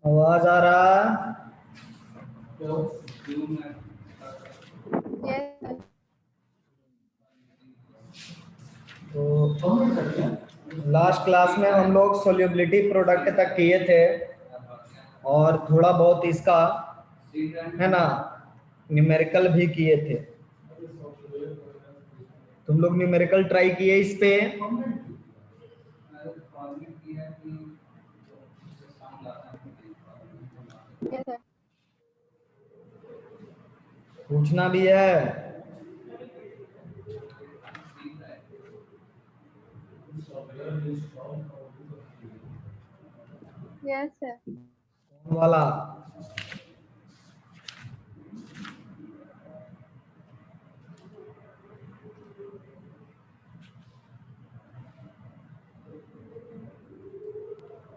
आवाज आ रहा? Yes. तो लास्ट क्लास में हम लोग सोल्यूबिलिटी प्रोडक्ट तक किए थे और थोड़ा बहुत इसका है ना न्यूमेरिकल भी किए थे। तुम लोग न्यूमेरिकल ट्राई किए इस पे? Yes, sir. पूछना भी है। Yes, sir. कौन वाला?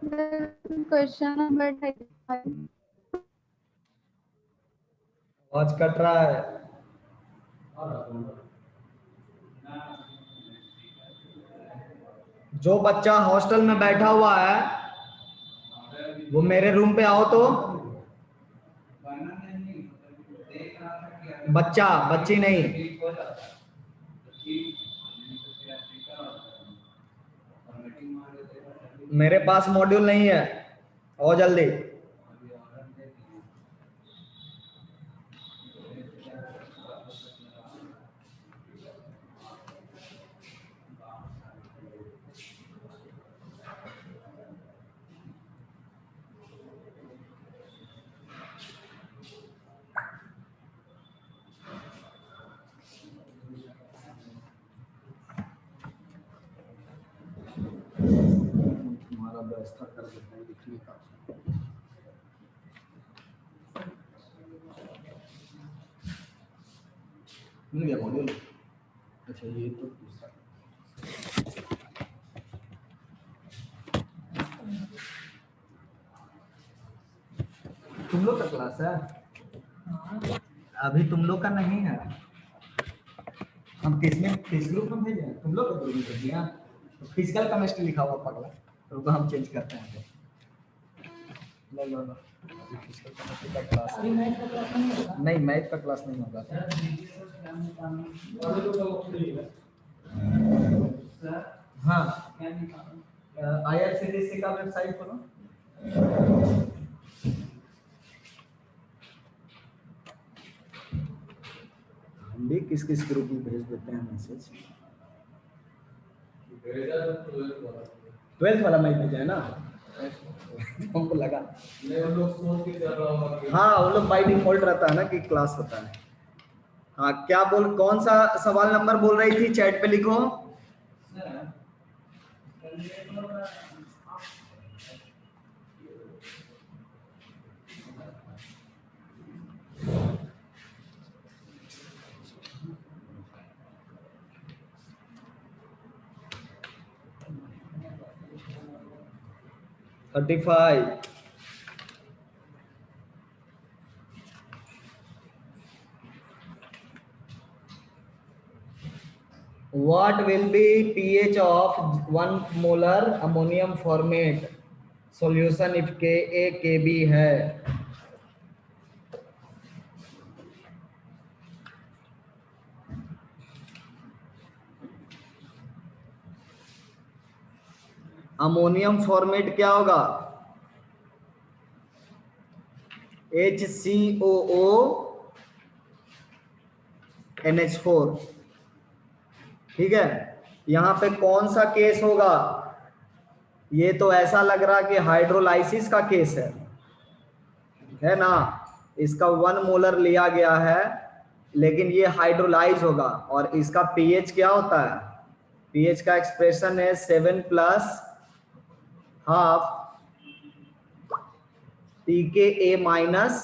The question number 35. आवाज कट रहा है। जो बच्चा हॉस्टल में बैठा हुआ है वो मेरे रूम पे आओ तो। बच्चा बच्ची नहीं। मेरे पास मॉड्यूल नहीं है, आओ जल्दी। तुम्हारा व्यवस्था कर देते हैं लिखने का। मिल गया मॉड्यूल? अच्छा ये तो दूसरा। तुम लोग का क्लास है? अभी तुम लोग का नहीं है। हम किस ग्रुप में भेजे हैं? तुम लोग का ग्रुप में भेज दिया। तो फिजिकल केमिस्ट्री लिखा हुआ पगला, तो हम चेंज करते हैं। लो लो लो, फिजिकल केमिस्ट्री का क्लास नहीं, मैथ का क्लास नहीं होगा। हाँ, IRCTC का वेबसाइट खोलो। हम भी किस किस ग्रुप में भेज देते हैं मैसेज। 12th वाला मैच भेजा है ना, हमको लगा। हाँ, वो लोग बाई डिफॉल्ट रहता है ना कि क्लास होता है। हाँ, क्या बोल, कौन सा सवाल नंबर बोल रही थी? चैट पे लिखो। Thirty five. What will be pH of 1 molar ammonium formate solution if Ka Kb है? अमोनियम फॉर्मेट क्या होगा? HCOO NH4। ठीक है, यहां पे कौन सा केस होगा? ये तो ऐसा लग रहा कि हाइड्रोलाइसिस का केस है ना। इसका 1 मोलर लिया गया है, लेकिन ये हाइड्रोलाइज होगा। और इसका पीएच क्या होता है? पीएच का एक्सप्रेशन है 7 plus half pKa minus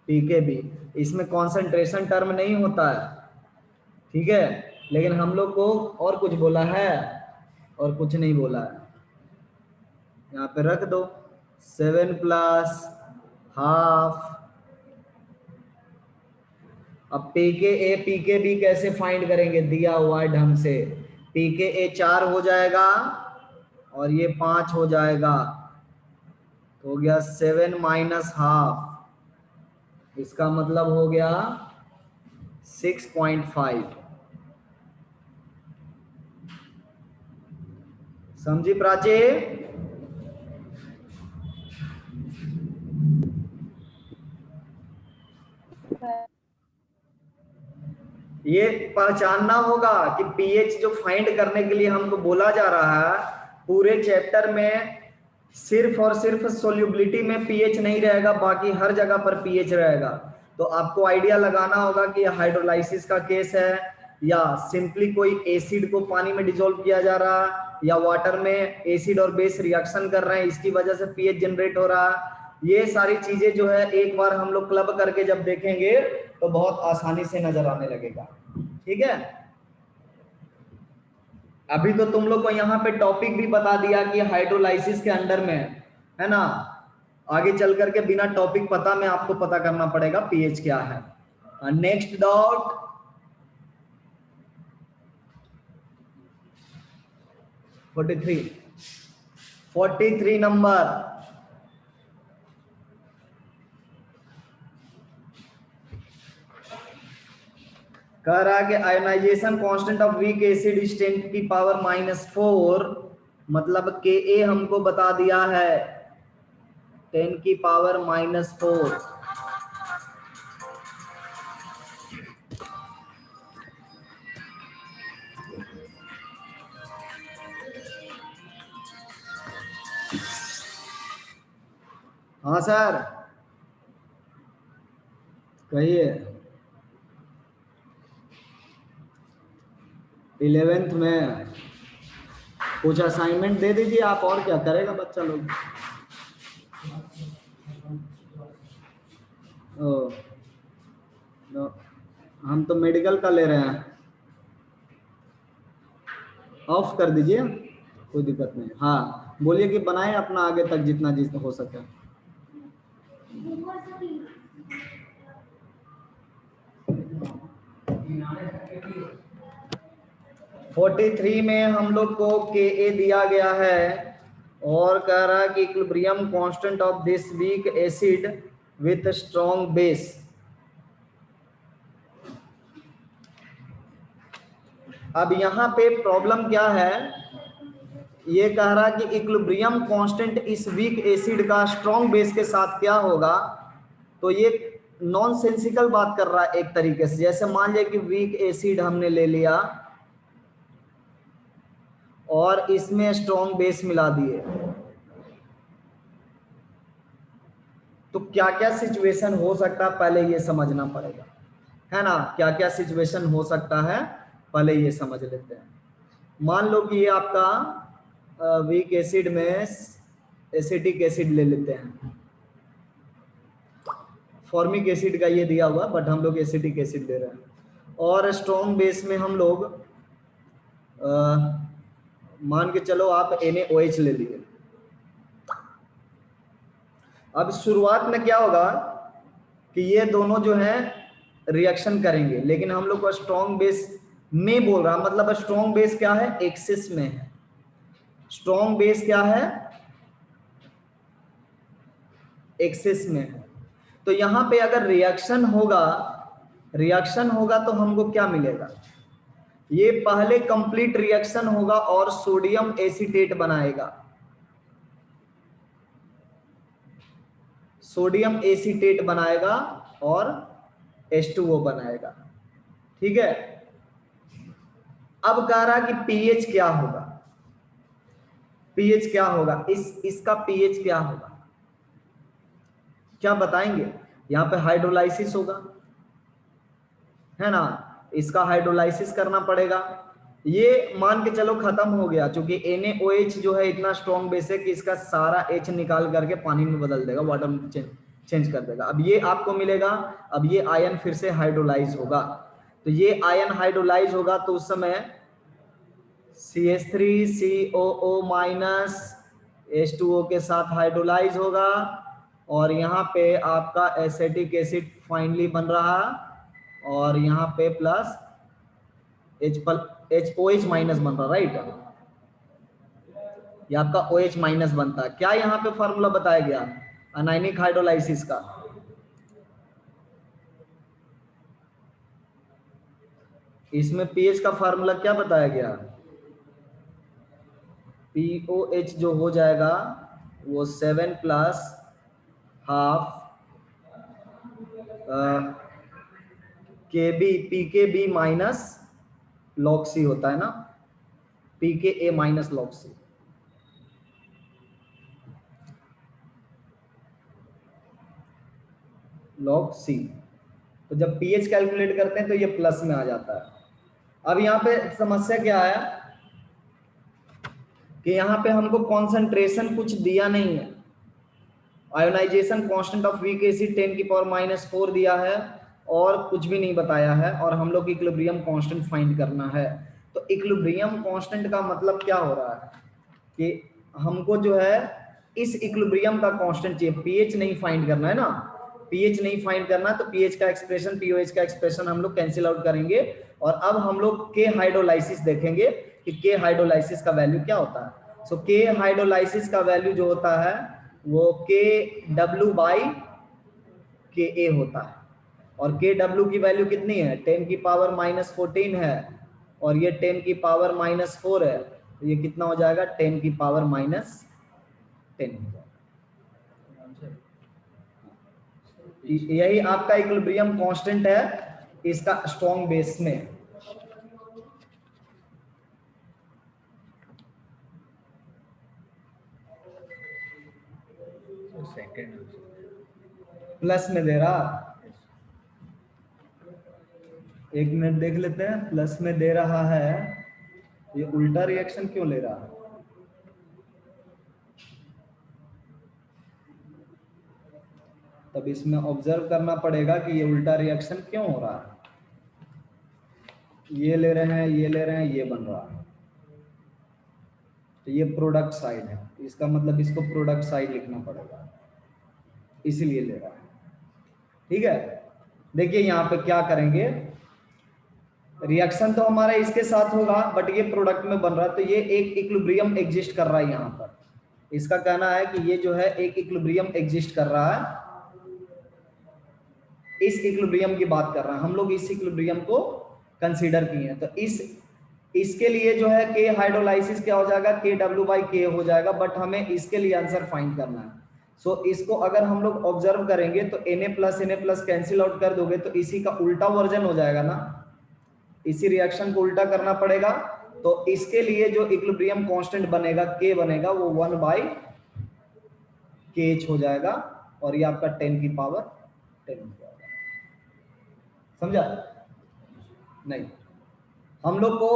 pKb। इसमें कॉन्सेंट्रेशन टर्म नहीं होता है, ठीक है। लेकिन हम लोग को और कुछ बोला है और कुछ नहीं बोला है। यहाँ पे रख दो 7 प्लस हाफ। अब pKa pKb कैसे फाइंड करेंगे? दिया हुआ है ढंग से। pKa 4 हो जाएगा और ये 5 हो जाएगा। तो हो गया 7 माइनस हाफ, इसका मतलब हो गया 6.5। समझी प्राची? sir. ये पहचानना होगा कि पीएच जो फाइंड करने के लिए हमको बोला जा रहा है, पूरे चैप्टर में सिर्फ और सिर्फ सोल्यूबिलिटी में पीएच नहीं रहेगा, बाकी हर जगह पर पीएच रहेगा। तो आपको आइडिया लगाना होगा कि हाइड्रोलाइसिस का केस है, या सिंपली कोई एसिड को पानी में डिसॉल्व किया जा रहा है, या वाटर में एसिड और बेस रिएक्शन कर रहे हैं, इसकी वजह से पीएच जनरेट हो रहा है। ये सारी चीजें जो है एक बार हम लोग क्लब करके जब देखेंगे तो बहुत आसानी से नजर आने लगेगा। ठीक है, अभी तो तुम लोग को यहाँ पे टॉपिक भी बता दिया कि हाइड्रोलाइसिस के अंडर में है ना, आगे चल करके बिना टॉपिक पता में आपको पता करना पड़ेगा पीएच क्या है। Next doubt, 43 number. कह रहा है कि ionisation constant of weak acid is 10 की पावर -4, मतलब के ए हमको बता दिया है 10 की पावर -4। हाँ सर कहिए। 11th में कुछ असाइनमेंट दे दीजिए आप, और क्या करेगा बच्चा लोग। ओ नो, हम तो मेडिकल का ले रहे हैं। ऑफ कर दीजिए, कोई दिक्कत नहीं। हाँ बोलिए कि बनाए अपना आगे तक जितना हो सके। फोर्टी थ्री में हम लोग को के ए दिया गया है और कह रहा है कि equilibrium constant of this weak acid with strong base. अब यहाँ पे प्रॉब्लम क्या है, ये कह रहा है कि इक्विलिब्रियम कांस्टेंट इस वीक एसिड का स्ट्रॉन्ग बेस के साथ क्या होगा। तो ये नॉनसेंसिकल बात कर रहा है एक तरीके से। जैसे मान लिया कि वीक एसिड हमने ले लिया और इसमें स्ट्रॉन्ग बेस मिला दिए, तो क्या क्या सिचुएशन हो सकता है पहले ये समझना पड़ेगा, है ना। क्या क्या सिचुएशन हो सकता है पहले ये समझ लेते हैं। मान लो कि ये आपका वीक एसिड में एसिटिक एसिड ले लेते हैं, फॉर्मिक एसिड का ये दिया हुआ, बट हम लोग एसिटिक एसिड ले रहे हैं। और स्ट्रॉन्ग बेस में हम लोग मान के चलो आप NaOH ले लिए। अब शुरुआत में क्या होगा कि ये दोनों जो है रिएक्शन करेंगे, लेकिन हम लोग को स्ट्रॉन्ग बेस में बोल रहा, मतलब स्ट्रॉन्ग बेस क्या है, एक्सिस में है। स्ट्रॉन्ग बेस क्या है, एक्सिस में है। तो यहां पे अगर रिएक्शन होगा तो हमको क्या मिलेगा, ये पहले कंप्लीट रिएक्शन होगा और सोडियम एसीटेट बनाएगा, सोडियम एसीटेट बनाएगा और H2O बनाएगा। ठीक है, अब कह रहा कि पीएच क्या होगा, पीएच क्या होगा, इसका पीएच क्या होगा, क्या बताएंगे। यहां पे हाइड्रोलाइसिस होगा, है ना, इसका हाइड्रोलाइसिस करना पड़ेगा। ये मान के चलो खत्म हो गया, क्योंकि NaOH जो है इतना स्ट्रॉन्ग बेस है कि इसका सारा H निकाल करके पानी में बदल देगा, वाटर में चेंज कर देगा। अब ये आपको मिलेगा, अब ये आयन फिर से हाइड्रोलाइज होगा। तो ये आयन हाइड्रोलाइज होगा तो उस समय CH3COO माइनस H2O के साथ हाइड्रोलाइज होगा और यहाँ पे आपका एसिटिक एसिड फाइनली बन रहा, और यहाँ पे प्लस HOH माइनस बन रहा, राइट। ये आपका OH माइनस बनता है। क्या यहाँ पे फॉर्मूला बताया गया अनायनिक हाइड्रोलाइसिस का? इसमें पीएच का फार्मूला क्या बताया गया? POH जो हो जाएगा वो 7 plus half KB PKB minus log C होता है ना, PKA minus log C। log C, तो जब पीएच कैलकुलेट करते हैं तो ये प्लस में आ जाता है। अब यहाँ पे समस्या क्या है कि यहाँ पे हमको कॉन्सेंट्रेशन कुछ दिया नहीं है। Ionisation constant of weak acid 10⁻⁻⁴ दिया है और कुछ भी नहीं बताया है, और हम लोग इक्विलिब्रियम कांस्टेंट फाइंड करना है। तो इक्विलिब्रियम कांस्टेंट का मतलब क्या हो रहा है कि हमको जो है इस इक्विलिब्रियम का कांस्टेंट चाहिए, पीएच नहीं फाइंड करना है ना। पीएच नहीं फाइंड करना, तो पीएच का एक्सप्रेशन पीओएच का एक्सप्रेशन हम लोग कैंसिल आउट करेंगे, और अब हम लोग के हाइड्रोलाइसिस देखेंगे कि के हाइड्रोलाइसिस का वैल्यू क्या होता है। सो के हाइड्रोलाइसिस का वैल्यू जो होता है वो के डब्ल्यू बाई के ए होता है, और के डब्ल्यू की वैल्यू कितनी है 10⁻⁻14 है, और ये 10⁻⁻4 है, तो ये कितना हो जाएगा 10⁻⁻10 हो जाएगा। यही आपका इक्विलिब्रियम कांस्टेंट है इसका स्ट्रॉन्ग बेस में। प्लस में दे रहा, एक मिनट देख लेते हैं, प्लस में दे रहा है, ये उल्टा रिएक्शन क्यों ले रहा है? तब इसमें ऑब्जर्व करना पड़ेगा कि ये उल्टा रिएक्शन क्यों हो रहा है। ये ले रहे हैं, ये ले रहे हैं, ये बन रहा है, तो ये प्रोडक्ट साइड है, इसका मतलब इसको प्रोडक्ट साइड लिखना पड़ेगा, इसलिए ले रहा है। ठीक है, देखिए यहाँ पे क्या करेंगे, रिएक्शन तो हमारा इसके साथ होगा बट ये प्रोडक्ट में बन रहा है, तो ये एक इक्विलिब्रियम एग्जिस्ट कर रहा है यहाँ पर। इसका कहना है कि ये जो है एक इक्विलिब्रियम एग्जिस्ट कर रहा है, इस इक्विलिब्रियम की बात कर रहा है, हम लोग इस इक्विलिब्रियम को कंसीडर किए हैं। तो इसके लिए जो है के हाइड्रोलाइसिस क्या हो जाएगा, के डब्ल्यू बाई के हो जाएगा, बट हमें इसके लिए आंसर फाइंड करना है। सो इसको अगर हम लोग ऑब्जर्व करेंगे तो Na प्लस कैंसिल आउट कर दोगे तो इसी का उल्टा वर्जन हो जाएगा ना, इसी रिएक्शन को उल्टा करना पड़ेगा। तो इसके लिए जो इक्विलिब्रियम कांस्टेंट बनेगा के बनेगा वो 1/kh हो जाएगा, और ये आपका 10⁻10 हो जाएगा। समझा? नहीं, हम लोग को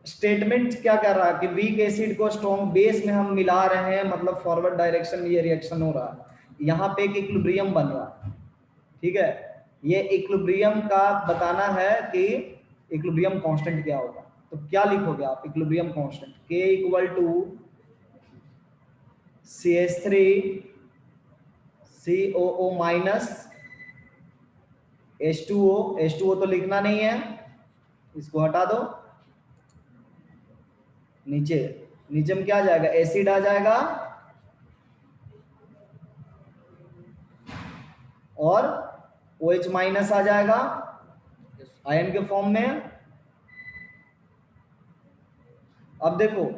स्टेटमेंट क्या कर रहा है कि वीक एसिड को स्ट्रॉन्ग बेस में हम मिला रहे हैं, मतलब फॉरवर्ड डायरेक्शन में ये रिएक्शन हो रहा है, यहाँ पे एक इक्विलिब्रियम बन रहा है। ठीक है, ये इक्विलिब्रियम का बताना है कि इक्विलिब्रियम कांस्टेंट क्या होगा। तो क्या लिखोगे आप equilibrium constant, K equal to CH3 COO minus H2O तो लिखना नहीं है, इसको हटा दो। नीचे में क्या आ जाएगा, एसिड आ जाएगा, और OH माइनस आ जाएगा आयन के फॉर्म में। अब देखो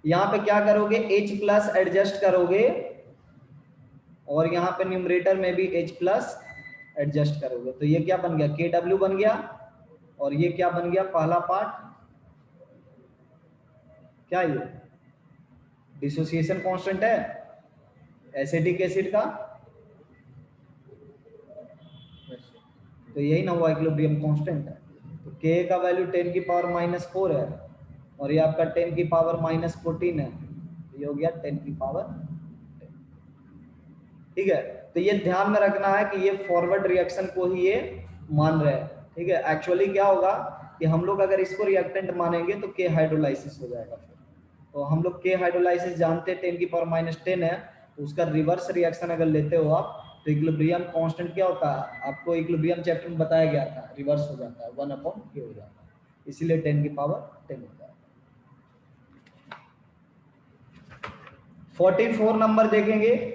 यहां पे क्या करोगे, H प्लस एडजस्ट करोगे, और यहां पे न्यूमरेटर में भी H प्लस एडजस्ट करोगे, तो ये क्या बन गया, KW बन गया, और ये क्या बन गया, पहला पार्ट क्या, ये डिसोसिएशन कांस्टेंट है एसिटिक एसिड का, तो यही ना हुआ इक्विलिब्रियम कांस्टेंट है। तो K का वैल्यू 10⁻⁻4 है, और ये आपका 10⁻⁻14 है, ये हो गया 10⁻10। ठीक है, तो ये ध्यान में रखना है कि ये फॉरवर्ड रिएक्शन को ही ये मान रहे हैं। ठीक है, एक्चुअली क्या होगा कि हम लोग अगर इसको रिएक्टेंट मानेंगे तो के हाइड्रोलाइसिस हो जाएगा। तो हम लोग के हाइड्रोलाइसिस जानते हैं 10⁻10 है, तो उसका रिवर्स रिएक्शन अगर लेते हो आप तो इक्विलिब्रियम कांस्टेंट क्या होता है, आपको इक्विलिब्रियम चैप्टर में बताया गया था, रिवर्स हो जाता है 1/k हो जाता है, इसीलिए 10⁻10 हो जाता है। 44 नंबर देखेंगे।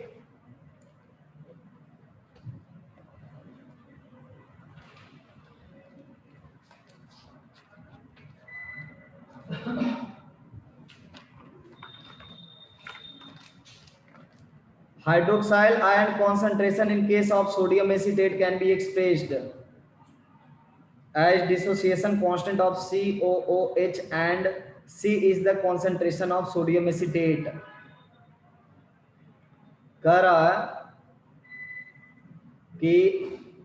Hydroxyl ion concentration in case of sodium acetate can be expressed as dissociation constant of COOH, and C is the concentration of sodium acetate। कह रहा है कि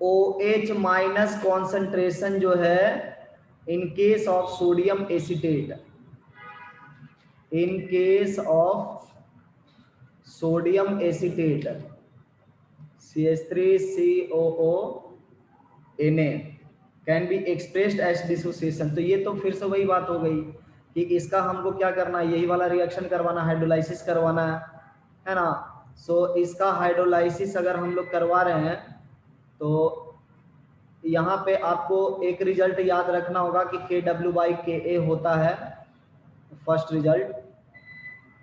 OH माइनस कॉन्सेंट्रेशन जो है in case of sodium acetate, in case of sodium acetate CH3COO can be expressed as dissociation. तो ये तो फिर से वही बात हो गई कि इसका हमको क्या करना है, यही वाला रिएक्शन करवाना, हाइड्रोलाइसिस करवाना है ना। सो इसका हाइड्रोलाइसिस अगर हम लोग करवा रहे हैं तो यहाँ पे आपको एक रिजल्ट याद रखना होगा कि KW/Ka होता है फर्स्ट रिजल्ट,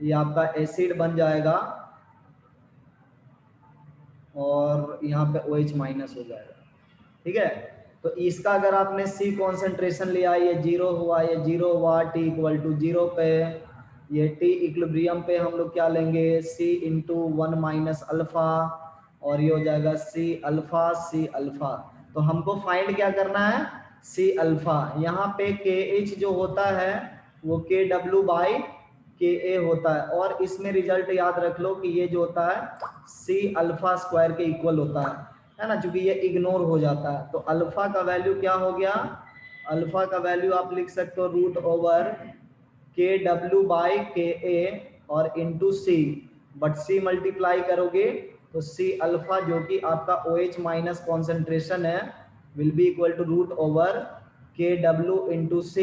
ये आपका एसिड बन जाएगा और यहाँ पे OH माइनस हो जाएगा, ठीक है। तो इसका अगर आपने C कॉन्सेंट्रेशन लिया, ये 0 हुआ, ये 0 हुआ, T इक्वल टू 0 पे, ये T इक्विलिब्रियम पे हम लोग क्या लेंगे, C इंटू 1 माइनस अल्फा, और ये हो जाएगा C अल्फा C अल्फा। तो हमको फाइंड क्या करना है, C अल्फा। यहाँ पे KH जो होता है वो KW/Ka होता है, और इसमें रिजल्ट याद रख लो कि ये जो होता है C अल्फा स्क्वायर के इक्वल होता है ना, क्योंकि ये इग्नोर हो जाता है। तो अल्फा का वैल्यू क्या हो गया, अल्फा का वैल्यू आप लिख सकते हो √KW/Ka और into C, but C multiply करोगे तो C अल्फा जो कि आपका OH माइनस कॉन्सेंट्रेशन है will be equal to √KW into C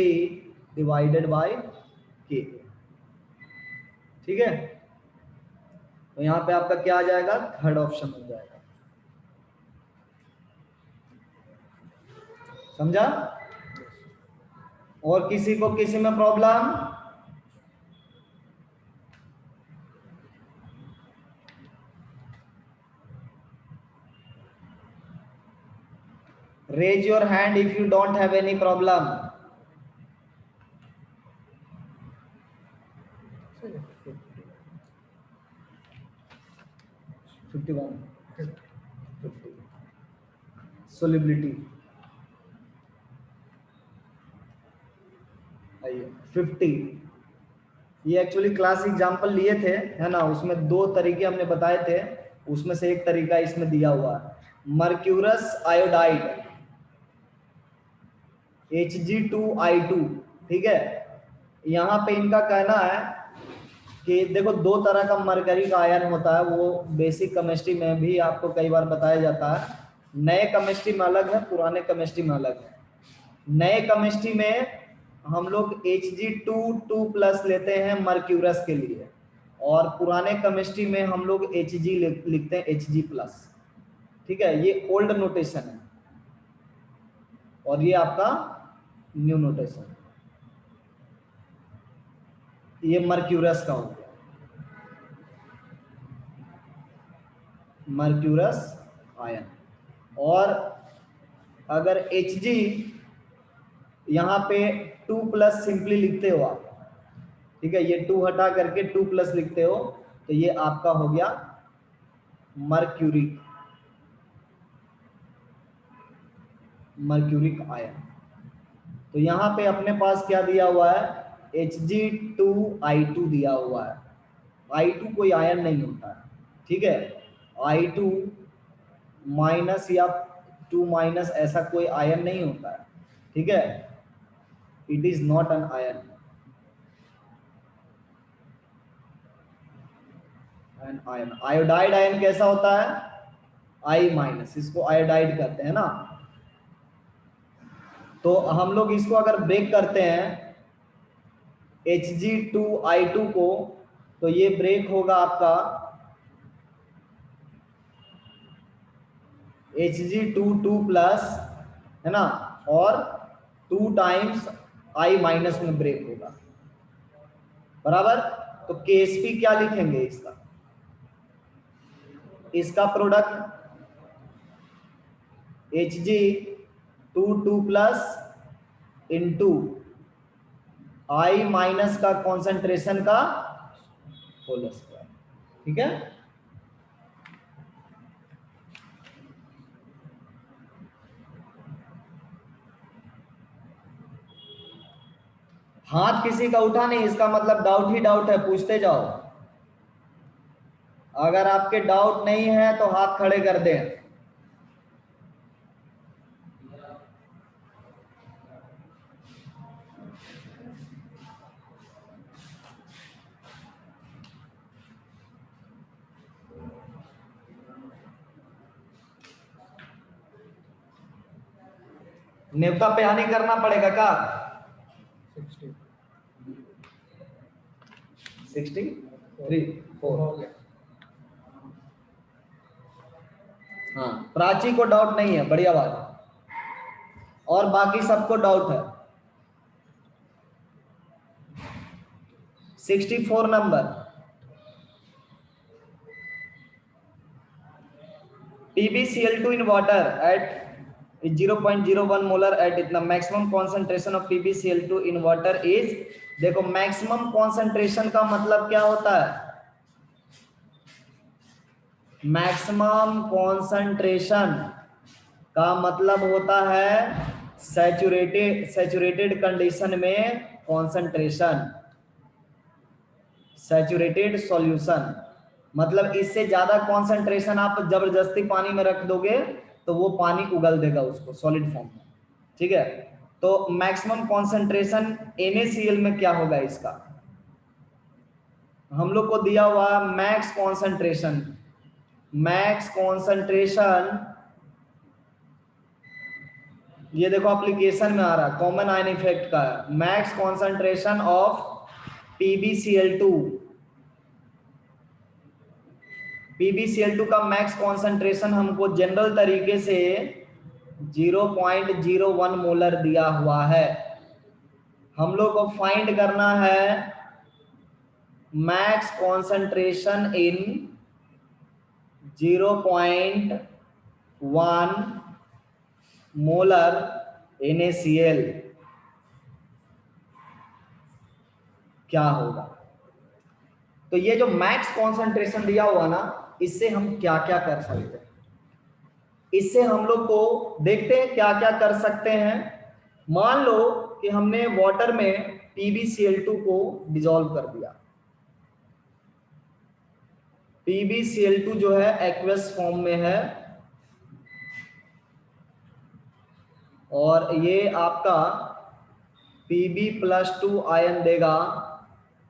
divided by Ka, ठीक है। तो यहाँ पे आपका क्या आ जाएगा, थर्ड ऑप्शन हो जाएगा। समझा? और किसी को किसी में problem? Raise your hand if you don't have any problem. Solubility 50। ये एक्चुअली क्लास एग्जांपल लिए थे, है ना, उसमें दो तरीके हमने बताए थे, उसमें से एक तरीका इसमें दिया हुआ है, मर्क्यूरस आयोडाइड Hg2I2, ठीक है। यहाँ पे इनका कहना है कि देखो दो तरह का मरकरी का आयन होता है, वो बेसिक केमिस्ट्री में भी आपको कई बार बताया जाता है, नए केमिस्ट्री में अलग है, पुराने केमिस्ट्री में अलग है। नए केमिस्ट्री में हम लोग Hg2 लेते हैं मर्क्यूरस के लिए, और पुराने केमिस्ट्री में हम लोग Hg लिखते हैं Hg+, ठीक है। ये ओल्ड नोटेशन है और ये आपका न्यू नोटेशन, ये मर्क्यूरस का हो गया, मर्क्यूरस आयन। और अगर Hg यहाँ पे 2+ सिंपली लिखते हो आप, ठीक है, ये 2 हटा करके 2+ लिखते हो, तो ये आपका हो गया मर्क्यूरिक आयन। तो यहाँ पे अपने पास क्या दिया हुआ है, Hg2I2 दिया हुआ है। I2 कोई आयन नहीं होता है, ठीक है, I2 माइनस या 2- ऐसा कोई आयन नहीं होता है, ठीक है, it is not an ion. Iodide ion कैसा होता है, I-, इसको आयोडाइड कहते हैं ना। तो हम लोग इसको अगर ब्रेक करते हैं Hg2I2 को, तो ये ब्रेक होगा आपका Hg2 है ना, और 2 टाइम्स I- में ब्रेक होगा, बराबर। तो Ksp क्या लिखेंगे इसका, इसका product Hg 2 into I minus का कॉन्सेंट्रेशन का होल स्क्वायर। ठीक है, हाथ किसी का उठा नहीं, इसका मतलब डाउट ही डाउट है, पूछते जाओ। अगर आपके डाउट नहीं है तो हाथ खड़े कर दें। नेवता पे आने करना पड़ेगा का 63 हाँ, प्राची को डाउट नहीं है, बढ़िया बात, और बाकी सबको डाउट है। 64 number, PbCl2 in water at 0.01 molar at इतना maximum concentration of PbCl2 in water is. देखो मैक्सिमम कॉन्सेंट्रेशन का मतलब क्या होता है? मैक्सिमम कॉन्सेंट्रेशन का मतलब होता है सैचुरेटेड कंडीशन में कॉन्सेंट्रेशन, सैचुरेटेड सॉल्यूशन। मतलब इससे ज्यादा कॉन्सेंट्रेशन आप जबरदस्ती पानी में रख दोगे तो वो पानी उगल देगा उसको सॉलिड फॉर्म में। ठीक है, तो मैक्सिमम कॉन्सेंट्रेशन NaCl में क्या होगा इसका? हम लोग को दिया हुआ मैक्स कॉन्सेंट्रेशन, मैक्स कॉन्सेंट्रेशन ये देखो एप्लीकेशन में आ रहा है, कॉमन आयन इफेक्ट का है। मैक्स कॉन्सेंट्रेशन ऑफ PbCl2 का मैक्स कॉन्सेंट्रेशन हमको जनरल तरीके से 0.01 मोलर दिया हुआ है। हम लोग को फाइंड करना है max concentration in 0.1 molar NaCl क्या होगा। तो ये जो मैक्स कॉन्सेंट्रेशन दिया हुआ ना, इससे हम क्या क्या कर सकते हैं, इससे हम लोग को देखते हैं क्या क्या कर सकते हैं। मान लो कि हमने वाटर में PbCl2 को डिसॉल्व कर दिया। PbCl2 जो है एक्वस फॉर्म में है और ये आपका Pb+2 आयन देगा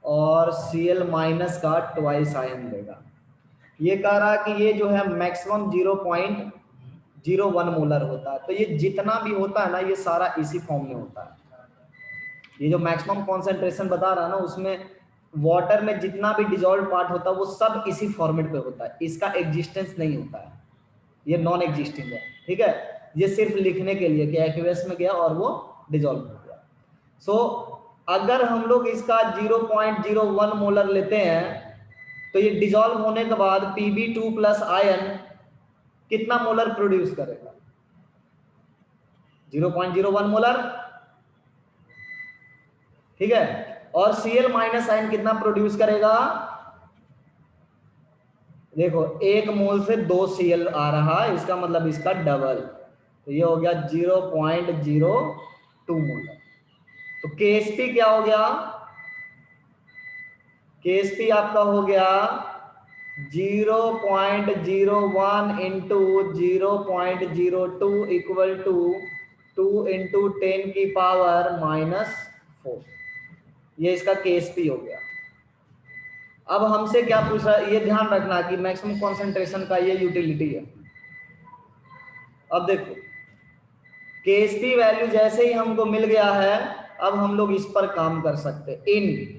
और Cl- का ट्वाइस आयन देगा। ये कह रहा है कि ये जो है मैक्सिमम 0.01 मोलर होता है। तो ये जितना भी होता है ना, ये सारा इसी फॉर्म में होता है। ये जो मैक्सिमम कॉन्सेंट्रेशन बता रहा है ना, उसमें वाटर में जितना भी डिजॉल्व पार्ट होता है वो सब इसी फॉर्मेट पे होता है, इसका एग्जिस्टेंस नहीं होता है, ये नॉन एग्जिस्टिंग है। ठीक है, ये सिर्फ लिखने के लिए कि एक्वस में गया और वो डिजॉल्व हो गया। सो अगर हम लोग इसका 0.01 मोलर लेते हैं तो ये डिजॉल्व होने के बाद Pb2+ आयन कितना मोलर प्रोड्यूस करेगा? 0.01 मोलर। ठीक है, और Cl- आयन कितना प्रोड्यूस करेगा? देखो 1 मोल से 2 Cl आ रहा है, इसका मतलब इसका डबल, तो ये हो गया 0.02 मोलर। तो Ksp क्या हो गया? Ksp आपका हो गया 0.01 इंटू 0.02 इक्वल टू 2 इंटू 10 की पावर -4। ये इसका Ksp हो गया। अब हमसे क्या पूछ रहा है, ये ध्यान रखना कि मैक्सिमम कॉन्सेंट्रेशन का ये यूटिलिटी है। अब देखो Ksp वैल्यू जैसे ही हमको मिल गया है, अब हम लोग इस पर काम कर सकते हैं। इन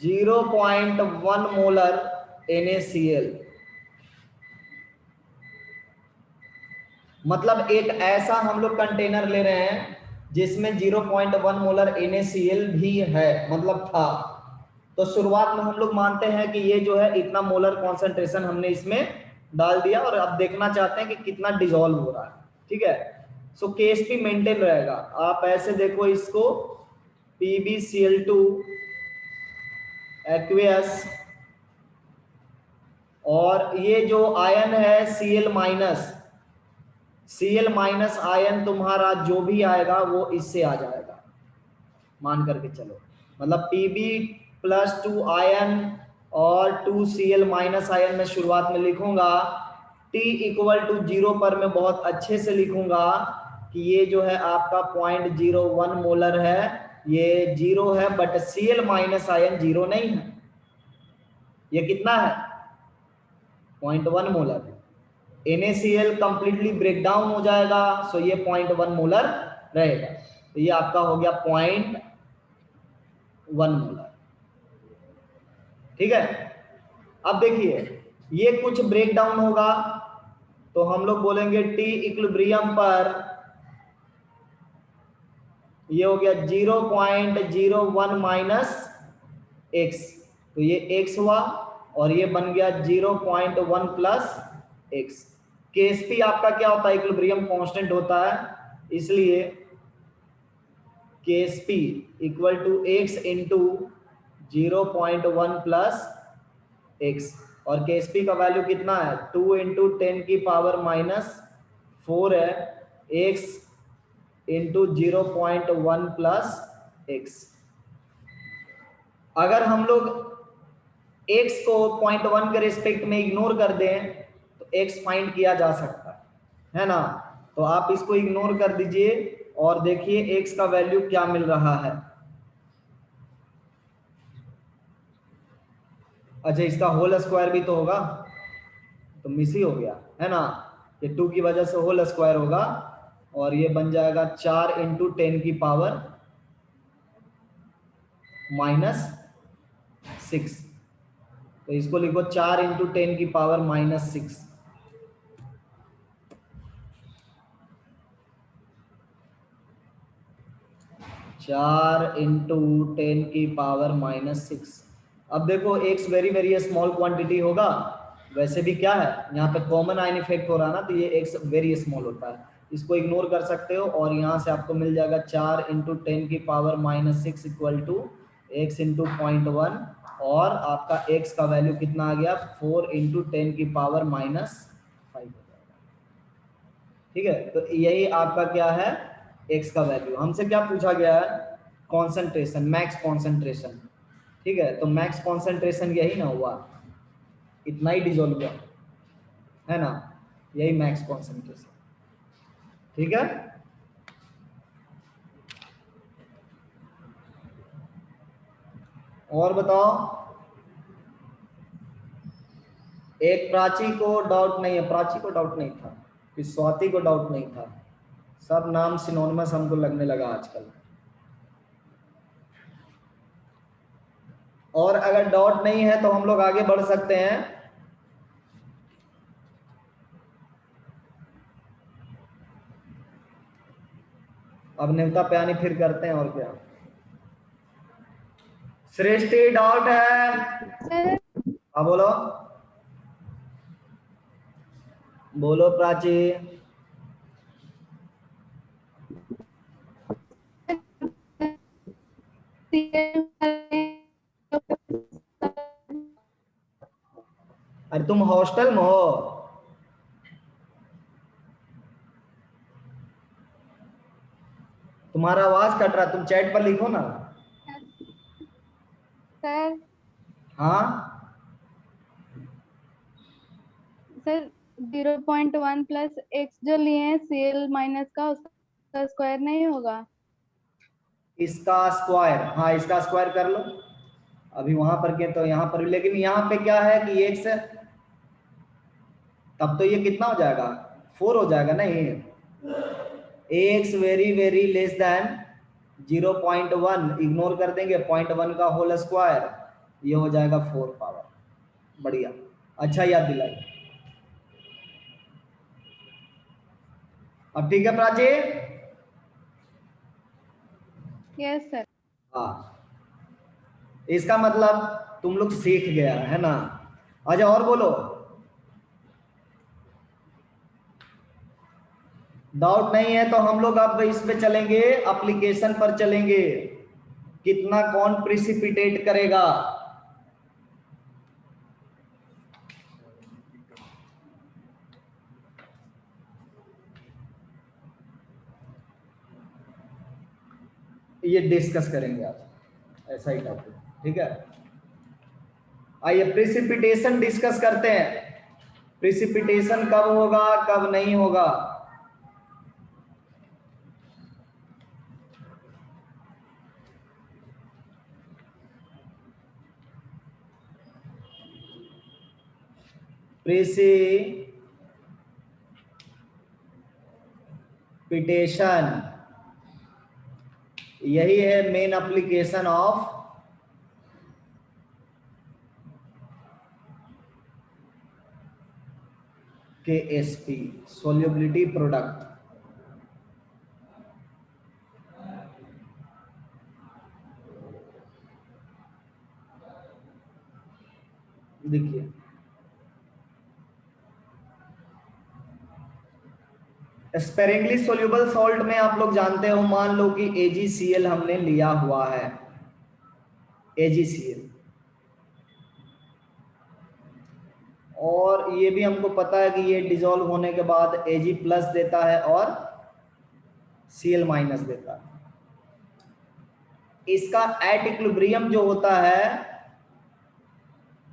0.1 मोलर NaCl, मतलब एक ऐसा हम लोग कंटेनर ले रहे हैं जिसमें 0.1 मोलर NaCl भी है, मतलब था। तो शुरुआत में हम लोग मानते हैं कि ये जो है इतना मोलर कॉन्सेंट्रेशन हमने इसमें डाल दिया और अब देखना चाहते हैं कि कितना डिसॉल्व हो रहा है, ठीक है। सो केएसपी मेंटेन रहेगा। आप ऐसे देखो इसको, PbCl2 एक्वियस, और ये जो आयन है Cl- आयन तुम्हारा जो भी आएगा वो इससे आ जाएगा, मान करके चलो। मतलब Pb+2 आयन और 2Cl- आयन में शुरुआत में लिखूंगा। T=0 पर मैं बहुत अच्छे से लिखूंगा कि ये जो है आपका 0.01 मोलर है, ये 0 है, बट Cl- आयन 0 नहीं है, ये कितना है 0.1 molar. NaCl completely break down हो जाएगा, सो ये 0.1 मोलर रहेगा। तो ये आपका हो गया 0.1 मोलर, ठीक है। अब देखिए ये कुछ ब्रेक डाउन होगा, तो हम लोग बोलेंगे T इक्विलिब्रियम पर ये हो गया 0.01 माइनस एक्स, तो ये x हुआ, और ये बन गया 0.1 प्लस एक्स। KSP आपका क्या होता है, इक्विलिब्रियम कांस्टेंट होता है, इसलिए KSP equal to x into 0.1 plus x, और KSP का वैल्यू कितना है 2 इंटू 10⁻⁴ है, x इंटू 0.1 प्लस एक्स। अगर हम लोग x को 0.1 के रिस्पेक्ट में इग्नोर कर दें तो x फाइंड किया जा सकता है ना। तो आप इसको इग्नोर कर दीजिए और देखिए x का वैल्यू क्या मिल रहा है। अच्छा, इसका होल स्क्वायर भी तो होगा, तो मिस ही हो गया है ना, ये 2 की वजह से होल स्क्वायर होगा, और ये बन जाएगा 4 इंटू 10⁻⁻⁶। तो इसको लिखो 4 इंटू 10⁻⁻⁶। 4 इंटू 10⁻⁻⁶। अब देखो x very very small quantity होगा, वैसे भी क्या है यहाँ पे कॉमन आयन इफेक्ट हो रहा है ना, तो ये x वेरी स्मॉल होता है, इसको इग्नोर कर सकते हो, और यहाँ से आपको मिल जाएगा 4 into 10⁻⁻⁶ equal to x into 0.1, और आपका x का वैल्यू कितना आ गया 4 इंटू 10⁻⁻⁵। ठीक है, तो यही आपका क्या है x का वैल्यू। हमसे क्या पूछा गया है, कॉन्सेंट्रेशन, मैक्स कॉन्सेंट्रेशन, ठीक है। तो मैक्स कॉन्सेंट्रेशन यही ना हुआ, इतना ही डिजोल्व हुआ है ना, यही मैक्स कॉन्सेंट्रेशन, ठीक है। और बताओ, एक प्राची को डाउट नहीं है, प्राची को डाउट नहीं था, फिर स्वाति को डाउट नहीं था, सब नाम सिनोनिमस हमको लगने लगा आजकल। और अगर डाउट नहीं है तो हम लोग आगे बढ़ सकते हैं। अब न्योता प्यानी फिर करते हैं, और क्या। सृष्टि डाउट है? सर हाँ बोलो, बोलो प्राची। अरे तुम हॉस्टल में हो, तुम्हारा आवाज कट रहा है, तुम चैट पर लिखो ना। सर हाँ, सर 0.1 प्लस एक्स जो लिए हैं Cl- का, उसका स्क्वायर नहीं होगा? इसका स्क्वायर, हाँ इसका स्क्वायर कर लो। अभी वहां पर के तो यहाँ पर, लेकिन यहाँ पे क्या है कि एक्स, तब तो ये कितना हो जाएगा 4 हो जाएगा नहीं, x very very less than 0.1, ignore कर देंगे 0.1 का होल स्क्वायर, ये हो जाएगा 4 पावर। बढ़िया, अच्छा याद दिलाई। अब ठीक है प्राची। Yes sir. हाँ, इसका मतलब तुम लोग सीख गया है ना। अच्छा और बोलो, डाउट नहीं है तो हम लोग अब इस पे चलेंगे, एप्लीकेशन पर चलेंगे, कितना कौन प्रिसिपिटेट करेगा। ये डिस्कस करेंगे आज, ऐसा ही टॉपिक, ठीक है। आइए प्रिसिपिटेशन डिस्कस करते हैं। प्रिसिपिटेशन कब होगा कब नहीं होगा। प्रिसिपिटेशन यही है main application of KSP, solubility product. देखिए स्पेरिंगली सोल्यूबल सॉल्ट में आप लोग जानते हो, मान लो कि AgCl हमने लिया हुआ है, AgCl, और ये भी हमको पता है कि ये डिसॉल्व होने के बाद Ag प्लस देता है और Cl माइनस देता है। इसका एट इक्विलिब्रियम जो होता है,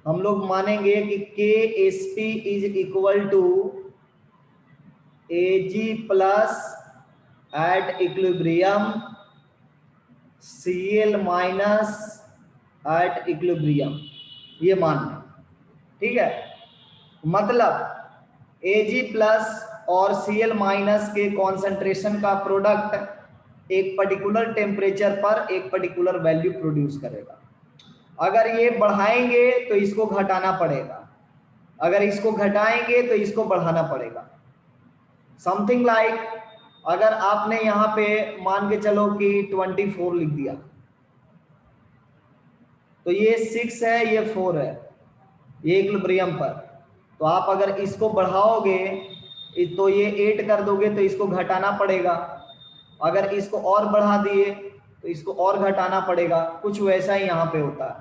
हम लोग मानेंगे कि KSP is equal to Ag plus at equilibrium Cl minus at equilibrium, ये मान लें, ठीक है। मतलब Ag प्लस और Cl माइनस के कॉन्सेंट्रेशन का प्रोडक्ट एक पर्टिकुलर टेम्परेचर पर एक पर्टिकुलर वैल्यू प्रोड्यूस करेगा। अगर ये बढ़ाएंगे तो इसको घटाना पड़ेगा, अगर इसको घटाएंगे तो इसको बढ़ाना पड़ेगा। समथिंग लाइक अगर आपने यहाँ पे मान के चलो कि 24 लिख दिया, तो ये 6 है, ये 4 है, ये इक्विलिब्रियम पर, तो आप अगर इसको बढ़ाओगे तो ये 8 कर दोगे, तो इसको घटाना पड़ेगा। अगर इसको और बढ़ा दिए तो इसको और घटाना पड़ेगा। कुछ वैसा ही यहाँ पे होता है।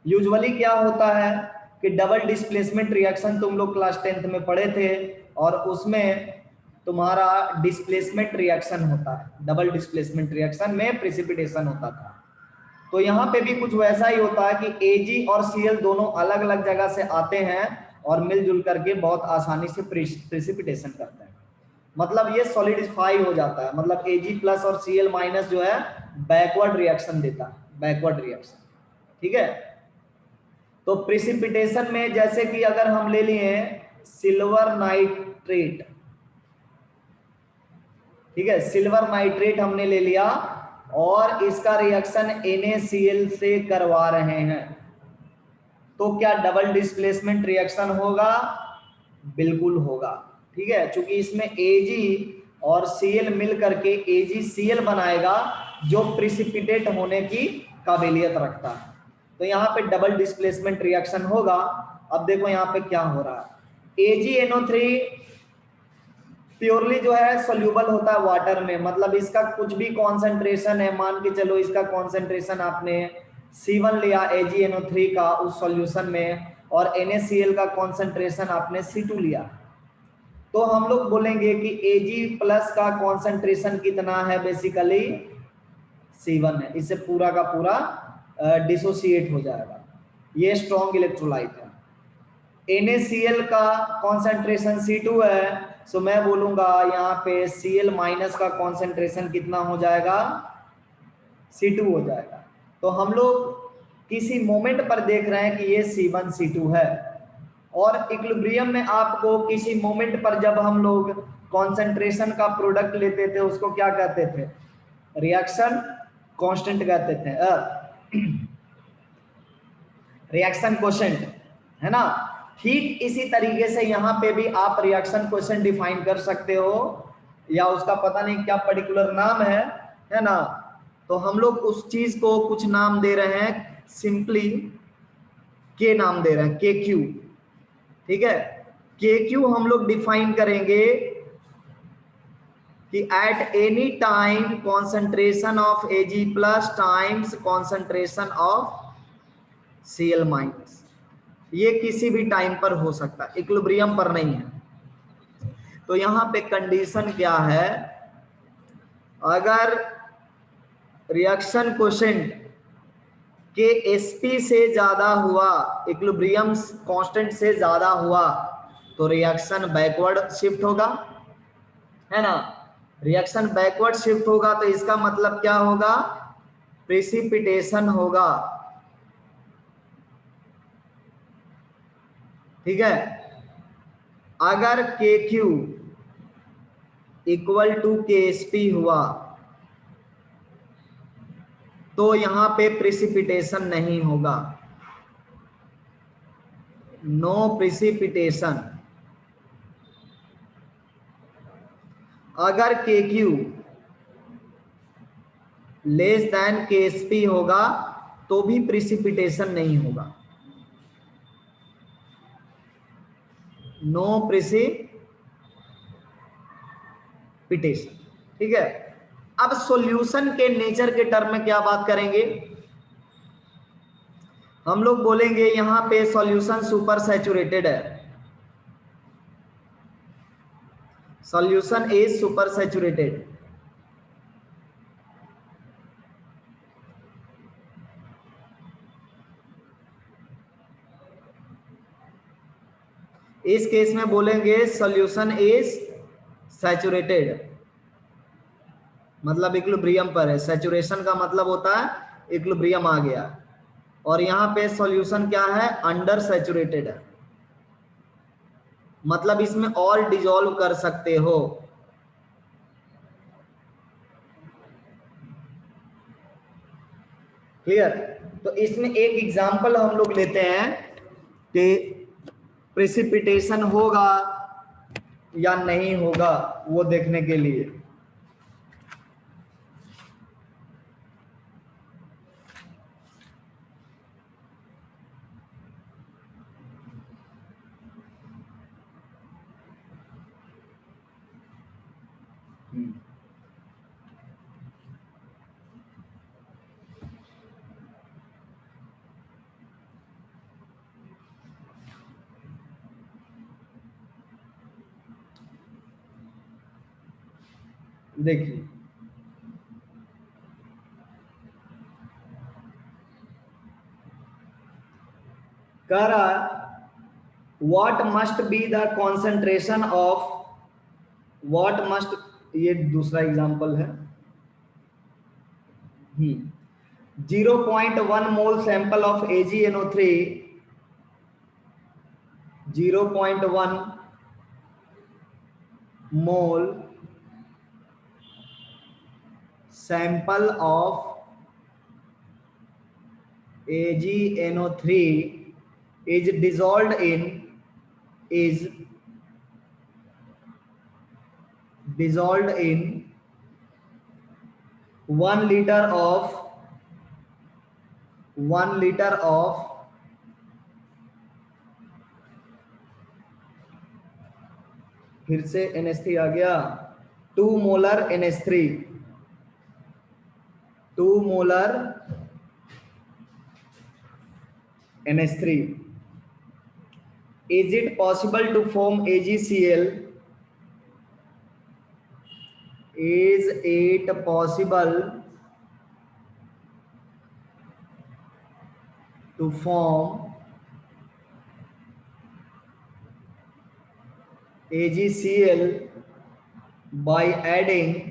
यूजुअली क्या होता है कि डबल डिस्प्लेसमेंट रिएक्शन तुम लोग क्लास 10th में पढ़े थे, और उसमें तुम्हारा डिस्प्लेसमेंट रिएक्शन होता है, डबल डिस्प्लेसमेंट रिएक्शन में प्रिसिपिटेशन होता था। तो यहाँ पे भी कुछ वैसा ही होता है कि Ag और Cl दोनों अलग अलग जगह से आते हैं और मिलजुल करके बहुत आसानी से प्रिसिपिटेशन करते हैं। मतलब ये सॉलिडिफाई हो जाता है, मतलब Ag प्लस और Cl माइनस जो है बैकवर्ड रिएक्शन देता है, बैकवर्ड रिएक्शन, ठीक है। तो प्रिसिपिटेशन में जैसे कि अगर हम ले लिए सिल्वर नाइट्रेट, ठीक है, सिल्वर नाइट्रेट हमने ले लिया और इसका रिएक्शन NaCl से करवा रहे हैं, तो क्या डबल डिस्प्लेसमेंट रिएक्शन होगा? बिल्कुल होगा, ठीक है, क्योंकि इसमें Ag और Cl मिल करके AgCl बनाएगा जो प्रिसिपिटेट होने की काबिलियत रखता है। तो यहाँ पे डबल डिस्प्लेसमेंट रिएक्शन होगा। अब देखो यहाँ पे क्या हो रहा है, AgNO3 प्योरली जो है सोल्यूबल होता है वाटर में, मतलब इसका कुछ भी कॉन्सेंट्रेशन है, मान के चलो इसका कॉन्सेंट्रेशन आपने C1 लिया AgNO3 का उस सॉल्यूशन में, और NaCl का कॉन्सेंट्रेशन आपने C2 लिया, तो हम लोग बोलेंगे कि Ag प्लस का कॉन्सेंट्रेशन कितना है, बेसिकली C1 है। इससे पूरा का पूरा डिसोसिएट हो जाएगा, ये स्ट्रॉन्ग इलेक्ट्रोलाइट है। NaCl का कॉन्सेंट्रेशन C2 है, सो मैं बोलूंगा यहाँ पे Cl माइनस का कॉन्सेंट्रेशन कितना हो जाएगा, C2 हो जाएगा। तो हम लोग किसी मोमेंट पर देख रहे हैं कि ये C1 C2 है, और इक्विलिब्रियम में आपको किसी मोमेंट पर जब हम लोग कॉन्सेंट्रेशन का प्रोडक्ट लेते थे उसको क्या कहते थे, रिएक्शन कांस्टेंट कहते थे, रिएक्शन कोशेंट, है ना। ठीक इसी तरीके से यहाँ पे भी आप रिएक्शन कोशेंट डिफाइन कर सकते हो, या उसका पता नहीं क्या पर्टिकुलर नाम है ना। तो हम लोग उस चीज को कुछ नाम दे रहे हैं, सिंपली के नाम दे रहे हैं, के क्यू। ठीक है, के क्यू हम लोग डिफाइन करेंगे कि at any time concentration of Ag plus times concentration of Cl minus. ये किसी भी टाइम पर हो सकता है, इक्विलिब्रियम पर नहीं है। तो यहां पे कंडीशन क्या है, अगर रिएक्शन कोएफिशिएंट के Sp से ज्यादा हुआ, इक्विलिब्रियम कांस्टेंट से ज्यादा हुआ, तो रिएक्शन बैकवर्ड शिफ्ट होगा, है ना। रिएक्शन बैकवर्ड शिफ्ट होगा तो इसका मतलब क्या होगा, प्रेसिपिटेशन होगा। ठीक है, अगर के क्यू इक्वल टू के Sp हुआ तो यहां पे प्रेसिपिटेशन नहीं होगा, नो प्रेसिपिटेशन। अगर K Q less than K Sp होगा तो भी प्रेसिपिटेशन नहीं होगा, नो प्रेसिपिटेशन। ठीक है, अब सॉल्यूशन के नेचर के टर्म में क्या बात करेंगे, हम लोग बोलेंगे यहां पे सॉल्यूशन सुपर सैचुरेटेड है, सॉल्यूशन इज सुपर सैचुरेटेड। इस केस में बोलेंगे सॉल्यूशन इज सैचुरेटेड, मतलब इक्विलिब्रियम पर है। सैचुरेशन का मतलब होता है इक्विलिब्रियम आ गया, और यहां पे सॉल्यूशन क्या है, अंडर सैचुरेटेड है, मतलब इसमें और डिसॉल्व कर सकते हो। क्लियर। तो इसमें एक एग्जांपल हम लोग लेते हैं कि प्रेसिपिटेशन होगा या नहीं होगा, वो देखने के लिए। देखिए, कह रहा what must be the concentration of, what must, ये दूसरा एग्जांपल है। 0.1 mole sample of AgNO3, 0.1 mole sample of AgNO3 is dissolved in, is dissolved in 1 liter of 1 liter of फिर से NH3 आ गया, 2 molar NH3, 2 molar NH3। Is it possible to form AgCl? Is it possible to form AgCl by adding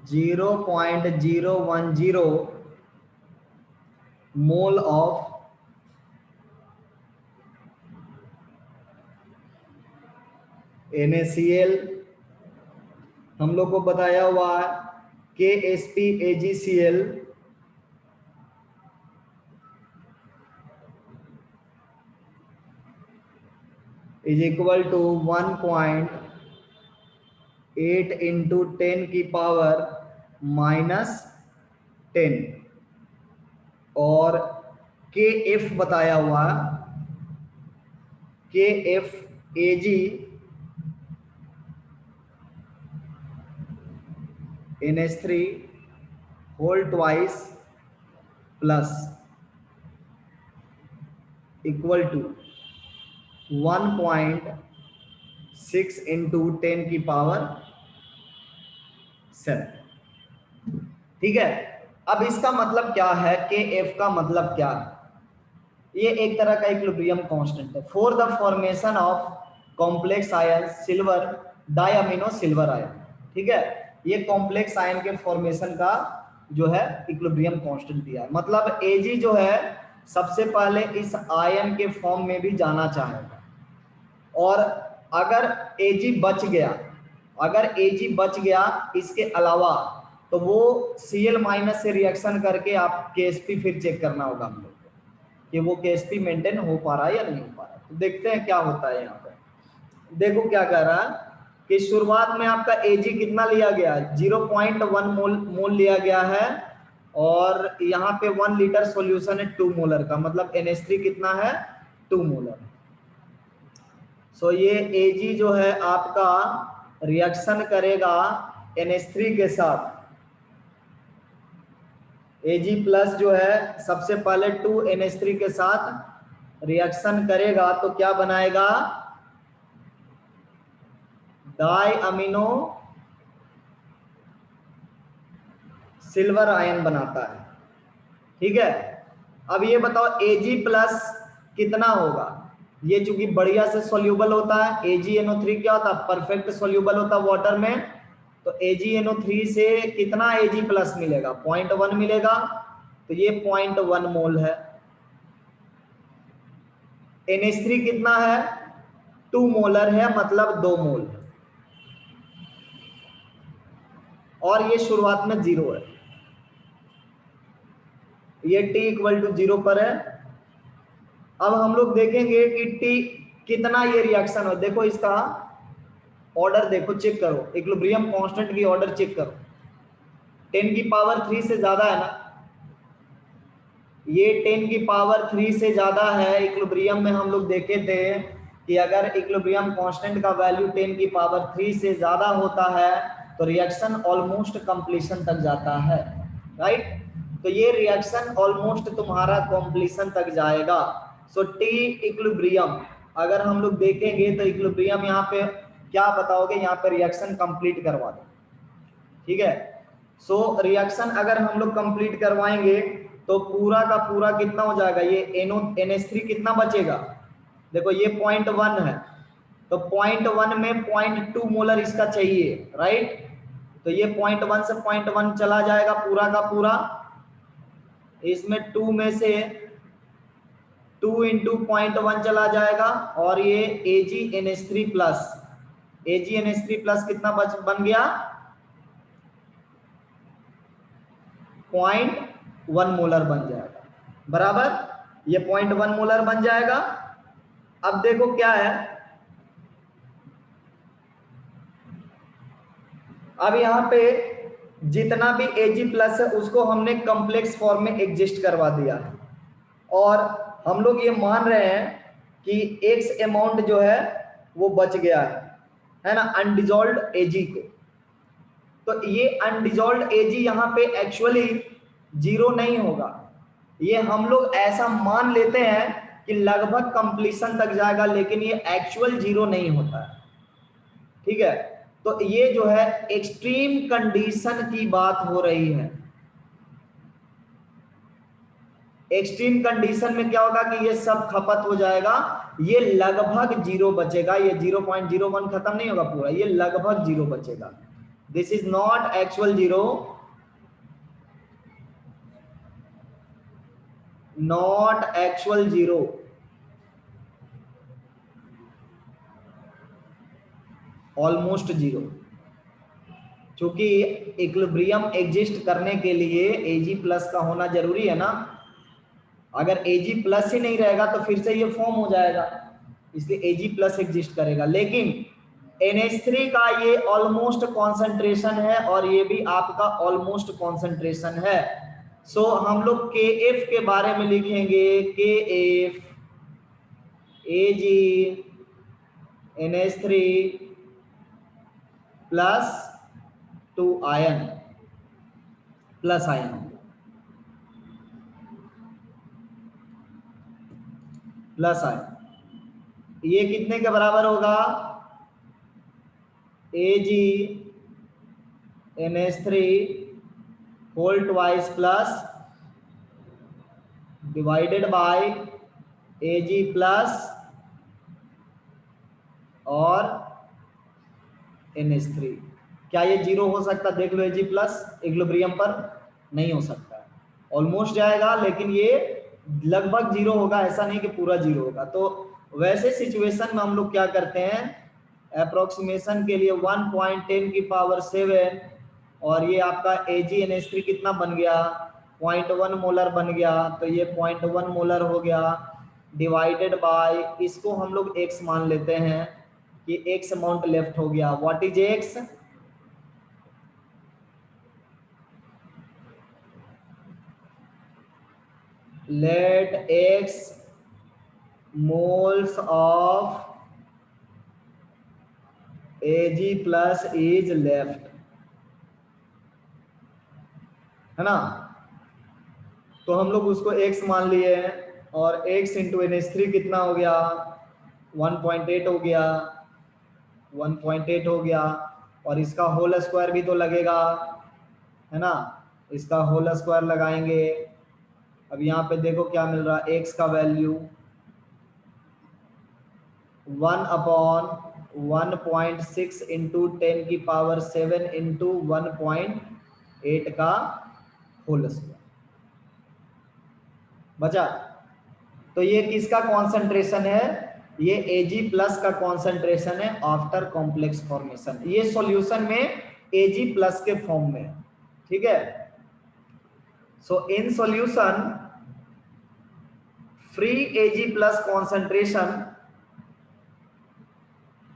0.010 mole of NaCl। हम लोग को बताया हुआ है KSP AgCl is equal to 1.010 8 into 10 की पावर -10 और के एफ बताया हुआ, K F AG NH3 whole twice plus equal to 1.6 into 10 की पावर 7। ठीक है, अब इसका मतलब क्या है, के एफ का मतलब क्या है? ये एक तरह का इक्विलिब्रियम कांस्टेंट है for the formation of complex ion silver diammine silver ion. ठीक है, ये कॉम्प्लेक्स आयन के फॉर्मेशन का जो है इक्विलिब्रियम कांस्टेंट दिया है। मतलब एजी जो है सबसे पहले इस आयन के फॉर्म में भी जाना चाहेगा, और अगर एजी बच गया, अगर एजी बच गया इसके अलावा, तो वो Cl माइनस से रिएक्शन करके आप KSP फिर चेक करना होगा हम लोग को कि वो KSP मेंटेन हो पा रहा है या नहीं हो पा रहा है। तो देखते हैं क्या होता है यहाँ पे। देखो क्या कह रहा है कि शुरुआत में आपका Ag कितना लिया गया है, 0.1 मोल लिया गया है, और यहाँ पे 1 लीटर सॉल्यूशन है 2 मोलर का, मतलब NH3 कितना है, 2 मोलर। सो ये Ag जो है आपका रिएक्शन करेगा NH3 के साथ। Ag प्लस जो है सबसे पहले 2 NH3 के साथ रिएक्शन करेगा तो क्या बनाएगा, डाई अमीनो सिल्वर आयन बनाता है। ठीक है, अब ये बताओ Ag प्लस कितना होगा, ये चूंकि बढ़िया से सोल्यूबल होता है, AgNO3 क्या होता है, परफेक्ट सोल्यूबल होता है वाटर में, तो AgNO3 से कितना Ag प्लस मिलेगा, 0.1 मिलेगा, तो ये 0.1 मोल है। NH3 कितना है, 2 मोलर है, मतलब 2 मोल, और ये शुरुआत में 0 है, ये T इक्वल टू 0 पर है। अब हम लोग देखेंगे कि T कितना ये रिएक्शन हो, देखो इसका ऑर्डर देखो, चेक करो, इक्विलिब्रियम कांस्टेंट की ऑर्डर चेक करो, 10 की पावर 3 से ज्यादा है ना, ये 10 की पावर 3 से ज्यादा है। इक्विलिब्रियम में हम लोग देखे थे कि अगर इक्विलिब्रियम कांस्टेंट का वैल्यू 10 की पावर 3 से ज्यादा होता है तो रिएक्शन ऑलमोस्ट कंप्लीशन तक जाता है, राइट। तो ये रिएक्शन ऑलमोस्ट तुम्हारा कंप्लीशन तक जाएगा। सो टी इक्विलिब्रियम अगर हम लोग देखेंगे तो इक्विलिब्रियम यहाँ पे क्या बताओगे, यहाँ पे रिएक्शन कंप्लीट करवा दो। ठीक है, सो रिएक्शन अगर हम लोग कंप्लीट करवाएंगे तो पूरा का पूरा कितना हो जाएगा, ये NH3 कितना बचेगा, देखो ये 0.1 है, तो 0.1 में 0.2 मोलर इसका चाहिए, राइट। तो ये 0.1 से 0.1 चला जाएगा पूरा का पूरा, इसमें 2 में से 2 इंटू 0.1 चला जाएगा, और ये AgNH3 प्लस, AgNH3 प्लस कितना बन गया, 0.1 मोलर बन जाएगा, बराबर, ये 0.1 मोलर बन जाएगा। अब देखो क्या है, अब यहाँ पे जितना भी Ag प्लस है उसको हमने कॉम्प्लेक्स फॉर्म में एग्जिस्ट करवा दिया है, और हम लोग ये मान रहे हैं कि X अमाउंट जो है वो बच गया है ना, अनडिजॉल्व्ड Ag को। तो ये अनडिजॉल्व्ड Ag यहाँ पे एक्चुअली 0 नहीं होगा, ये हम लोग ऐसा मान लेते हैं कि लगभग कंप्लीशन तक जाएगा, लेकिन ये एक्चुअल 0 नहीं होता है। ठीक है, तो ये जो है एक्सट्रीम कंडीशन की बात हो रही है। एक्सट्रीम कंडीशन में क्या होगा कि ये सब खपत हो जाएगा, ये लगभग 0 बचेगा, ये 0.01 खत्म नहीं होगा पूरा, ये लगभग 0 बचेगा। This is not actual 0, not actual 0, almost 0। क्योंकि इक्विलिब्रियम एग्जिस्ट करने के लिए Ag प्लस का होना जरूरी है ना, अगर Ag प्लस ही नहीं रहेगा तो फिर से ये फॉर्म हो जाएगा, इसलिए Ag प्लस एग्जिस्ट करेगा। लेकिन NH3 का ये ऑलमोस्ट कॉन्सेंट्रेशन है और ये भी आपका ऑलमोस्ट कॉन्सेंट्रेशन है। सो हम लोग KF के बारे में लिखेंगे, KF AG NH3 plus 2 ion plus ion plus ion, ये कितने के बराबर होगा? Ag NH3 whole twice plus divided by Ag plus और NH3। क्या ये जीरो हो सकता? देख लो, Ag प्लस इक्विलिब्रियम पर नहीं हो सकता है, ऑलमोस्ट जाएगा लेकिन ये लगभग जीरो होगा, ऐसा नहीं कि पूरा जीरो होगा। तो वैसे सिचुएशन में हम लोग क्या करते हैं, अप्रोक्सीमेशन के लिए 1.10 की पावर 7 और ये आपका AgNH3 कितना बन गया? 0.1 मोलर बन गया, तो ये 0.1 मोलर हो गया डिवाइडेड बाय, इसको हम लोग x मान लेते हैं कि x अमाउंट लेफ्ट हो गया। What is x? Let x moles of Ag plus is left, है ना? तो हम लोग उसको x मान लिए और x इंटू NH3 कितना हो गया? 1.8 हो गया, 1.8 हो गया और इसका होल स्क्वायर भी तो लगेगा, है ना? इसका होल स्क्वायर लगाएंगे। अब यहाँ पे देखो क्या मिल रहा है, x का वैल्यू 1/1.6 इंटू 10 की पावर 7 इंटू 1.8 का होल स्क्वायर बचा। तो ये किसका कॉन्सेंट्रेशन है? ये Ag प्लस का कॉन्सेंट्रेशन है आफ्टर कॉम्प्लेक्स फॉर्मेशन। ये सॉल्यूशन में Ag प्लस के फॉर्म में, ठीक है? So in solution free Ag plus concentration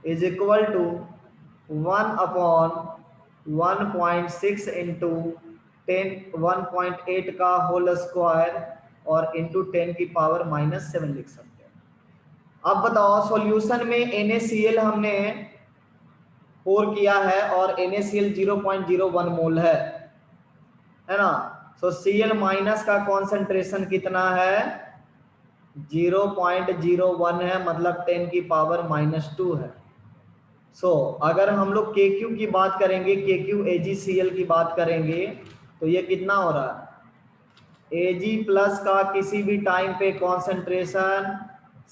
is equal to 1/1.6 into 1.8 का होल स्क्वायर और इंटू 10 की पावर -7 लिख सकते हैं। अब बताओ, सॉल्यूशन में NaCl हमने पोर किया है और NaCl 0.01 मोल है ना? सो Cl माइनस का कॉन्सेंट्रेशन कितना है? 0.01 है, मतलब 10 की पावर -2 है। सो अगर हम लोग KQ की बात करेंगे, KQ AgCl की बात करेंगे, तो ये कितना हो रहा है? Ag प्लस का किसी भी टाइम पे कॉन्सेंट्रेशन,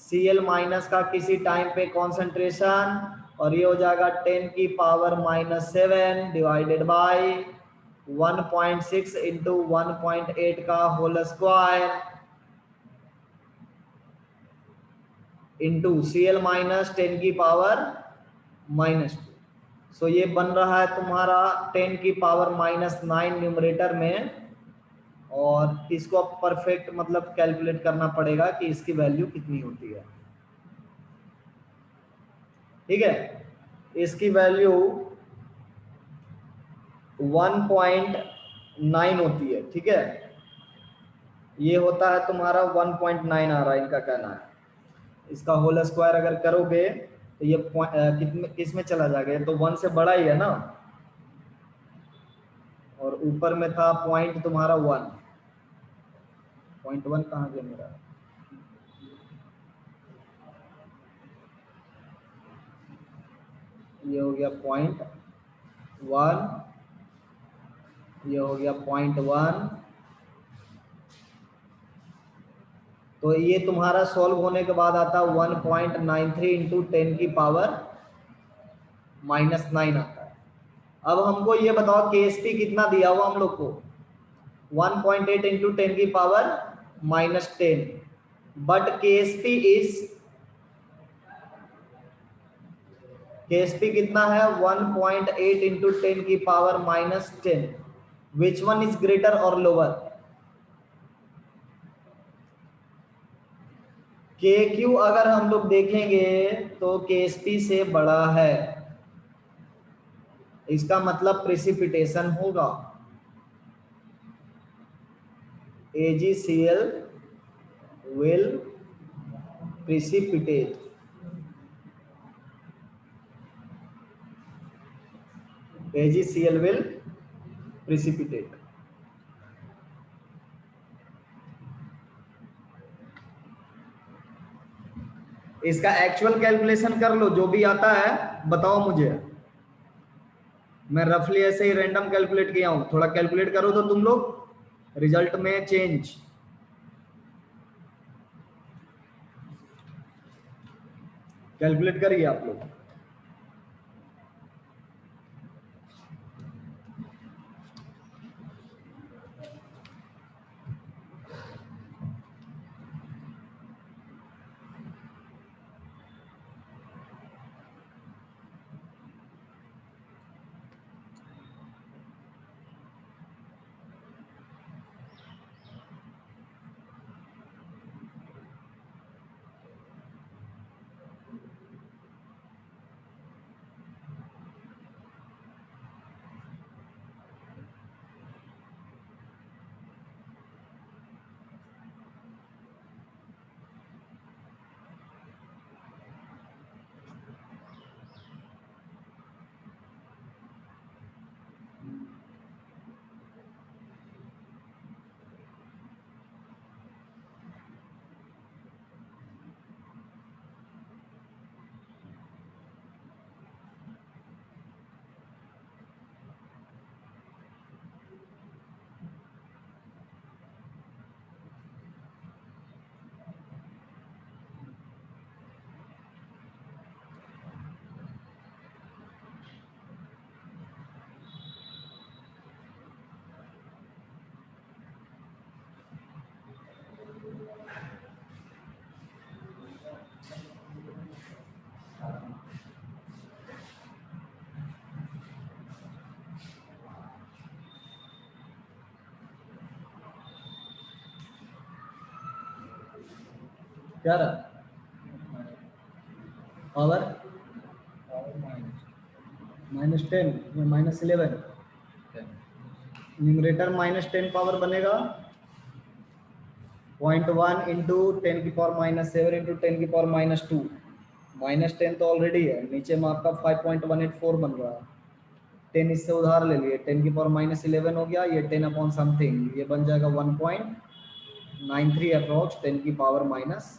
Cl माइनस का किसी टाइम पे कॉन्सेंट्रेशन, और ये हो जाएगा 10 की पावर -7 डिवाइडेड बाय 1.6 इंटू 1.8 का whole square into Cl minus 10 की पावर -2। सो ये बन रहा है तुम्हारा 10 की पावर -9 न्यूमरेटर में, और इसको अब परफेक्ट मतलब कैलकुलेट करना पड़ेगा कि इसकी वैल्यू कितनी होती है, ठीक है? इसकी वैल्यू 1.9 होती है, ठीक है? ये होता है तुम्हारा 1.9 आ रहा है, इनका कहना है। इसका होल स्क्वायर अगर करोगे तो ये किस में चला जाएगा? ये तो 1 से बड़ा ही है ना, और ऊपर में था पॉइंट तुम्हारा 1.1 कहाँ गया मेरा? ये हो गया 0.1, ये हो गया 0.1। तो ये तुम्हारा सॉल्व होने के बाद आता है 1.93 इंटू 10 की पावर -9 आता है। अब हमको ये बताओ KSP कितना दिया हुआ हम लोग को? 1.8 इंटू 10 की पावर -10, बट KSP कितना है? 1.8 इंटू 10 की power -10। Which one is greater और लोअर? KQ अगर हम लोग देखेंगे तो KSP से बड़ा है, इसका मतलब प्रेसिपिटेशन होगा। AgCl will precipitate। AgCl will precipitate। इसका एक्चुअल कैलकुलेशन कर लो, जो भी आता है बताओ मुझे। मैं रफली ऐसे ही रैंडम कैलकुलेट किया हूं, थोड़ा कैलकुलेट करो तो तुम लोग रिजल्ट में चेंज। कैलकुलेट करिए आप लोग। क्या रहा पावर -10 या -11, न्यूमरेटर -10 पावर बनेगा 0.1 इंटू 10⁻⁷ इंटू 10⁻²। -10 तो ऑलरेडी है, नीचे में आपका 5.184 बन रहा है। 10 इससे उधार ले लिए, 10⁻11 हो गया, ये 10 अपॉन समथिंग, ये बन जाएगा 1.93 अप्रोक्स 10⁻11।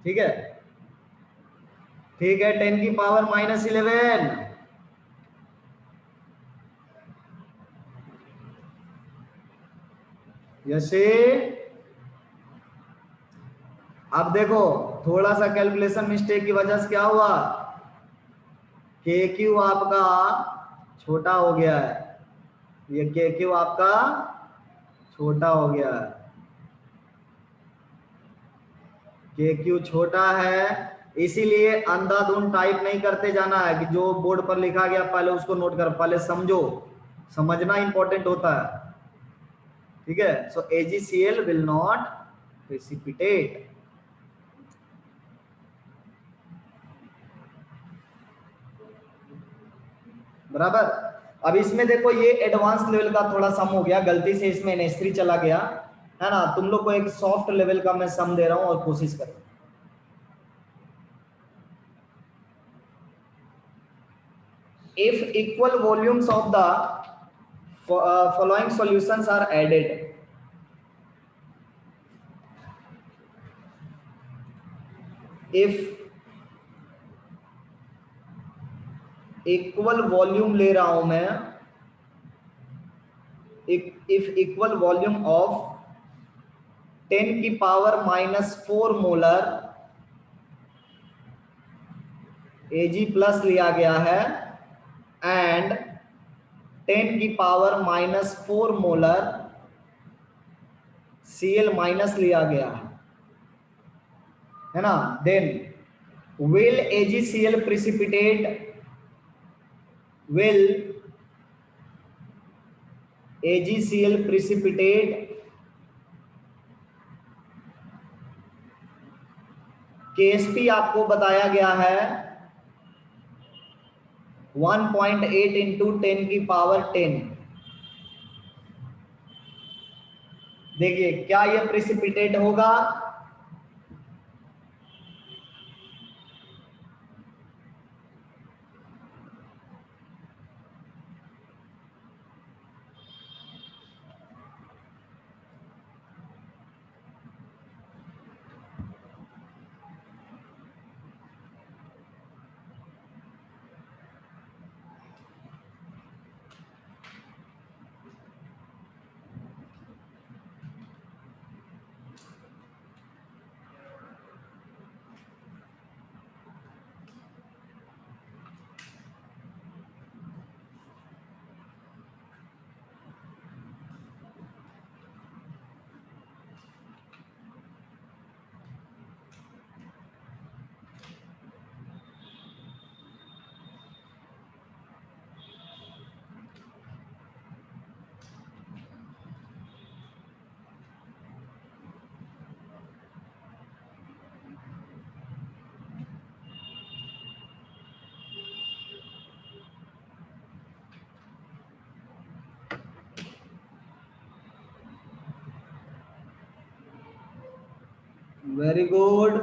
ठीक है, ठीक है, 10⁻11। जैसे अब देखो थोड़ा सा कैलकुलेशन मिस्टेक की वजह से क्या हुआ, के क्यू आपका छोटा हो गया है, ये के क्यू आपका छोटा हो गया है, के क्यू छोटा है, इसीलिए अंधाधुंध टाइप नहीं करते जाना है कि जो बोर्ड पर लिखा गया पहले उसको नोट कर, पहले समझो, समझना इंपॉर्टेंट होता है। ठीक है, सो AgCl विल नॉट प्रेसिपिटेट। बराबर। अब इसमें देखो ये एडवांस लेवल का थोड़ा सम हो गया, गलती से इसमें NH3 चला गया है ना, तुम लोग को एक सॉफ्ट लेवल का मैं सम दे रहा हूं और कोशिश करो। If equal volumes of the following solutions are added, if equal volume ले रहा हूं मैं, if equal volume of 10⁻⁻4 molar Ag plus लिया गया है एंड 10⁻⁻4 मोलर Cl माइनस लिया गया है ना, then will AgCl precipitate, will AgCl precipitate? KSP आपको बताया गया है 1.8 इंटू 10⁻10। देखिए क्या ये प्रिसिपिटेट होगा? Very good.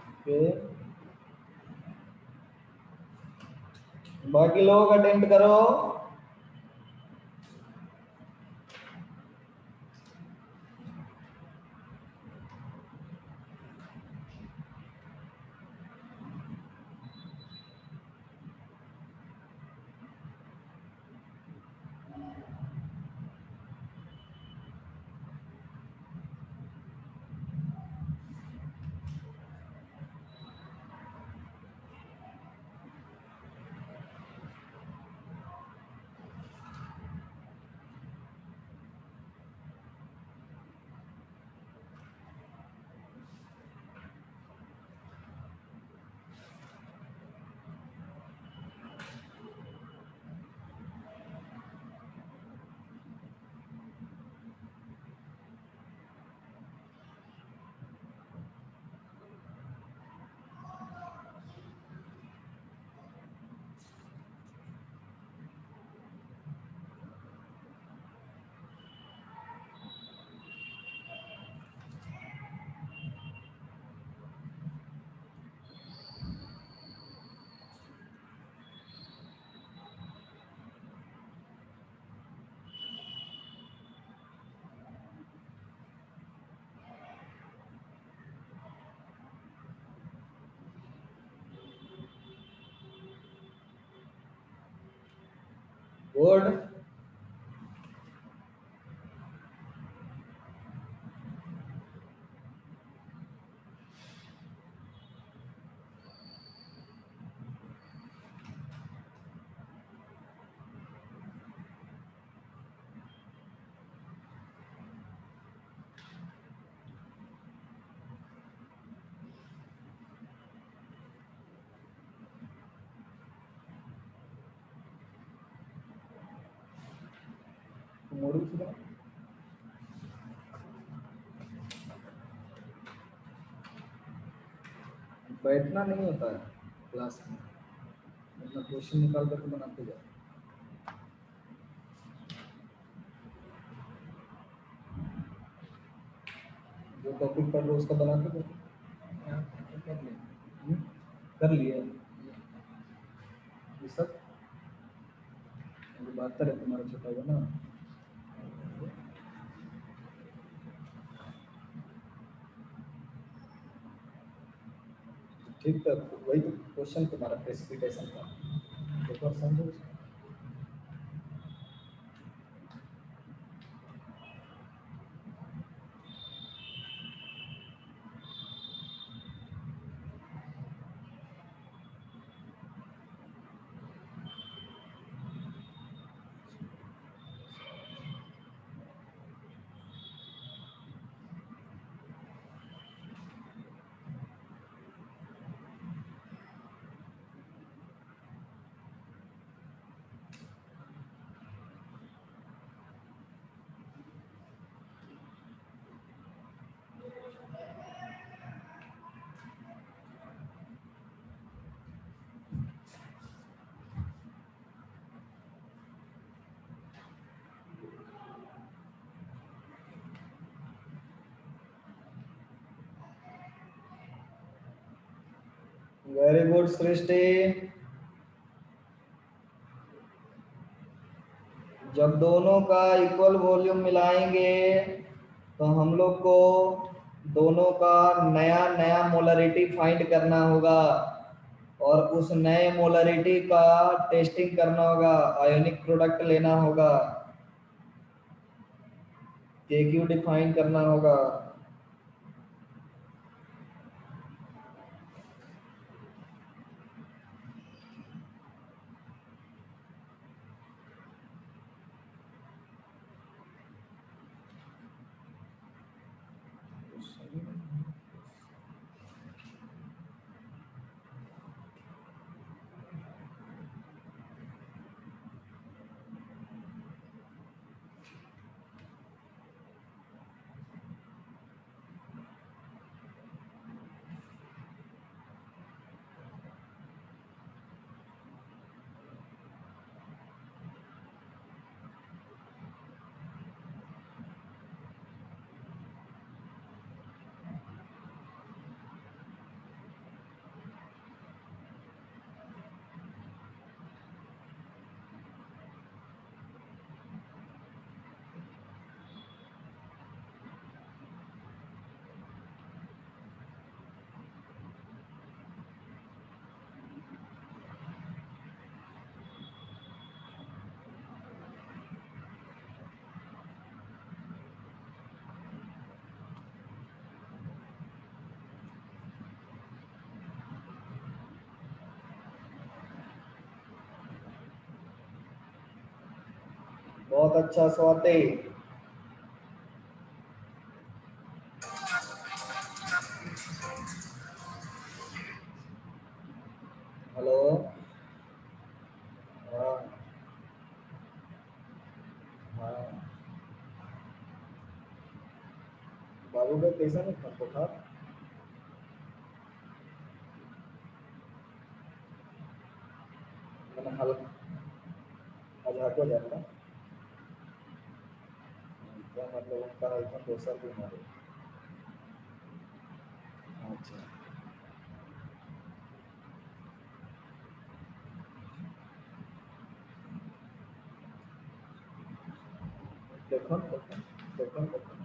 ओके, बाकी लोग अटेम्प्ट करो। गुड। मोड़ी से बैठना नहीं होता है क्लास में, अपना क्वेश्चन निकाल करके बनाते जाओ। जो टॉपिक पढ़ रहे हो उसका बनाते जाओ। कर लिए? कर लिए ये सब? 72 है तुम्हारा छोटा होगा ना। ठीक है, वही तो क्वेश्चन तुम्हारा प्रेसिपिटेशन का, एक बार समझो इसको। वेरी गुड सृष्टि। जब दोनों का इक्वल वॉल्यूम मिलाएंगे तो हम लोग को दोनों का नया नया मोलरिटी फाइंड करना होगा और उस नए मोलरिटी का टेस्टिंग करना होगा, आयोनिक प्रोडक्ट लेना होगा, केक्यू डिफाइन करना होगा। बहुत अच्छा स्वाति। हेलो। हाँ हाँ। बाबू का कैसा नहीं था बुखार? मैंने हल्का अजहा को जाता क्या मतलब उनका हल्का दोसर बीमारी। अच्छा। देखो देखो देखो देखो।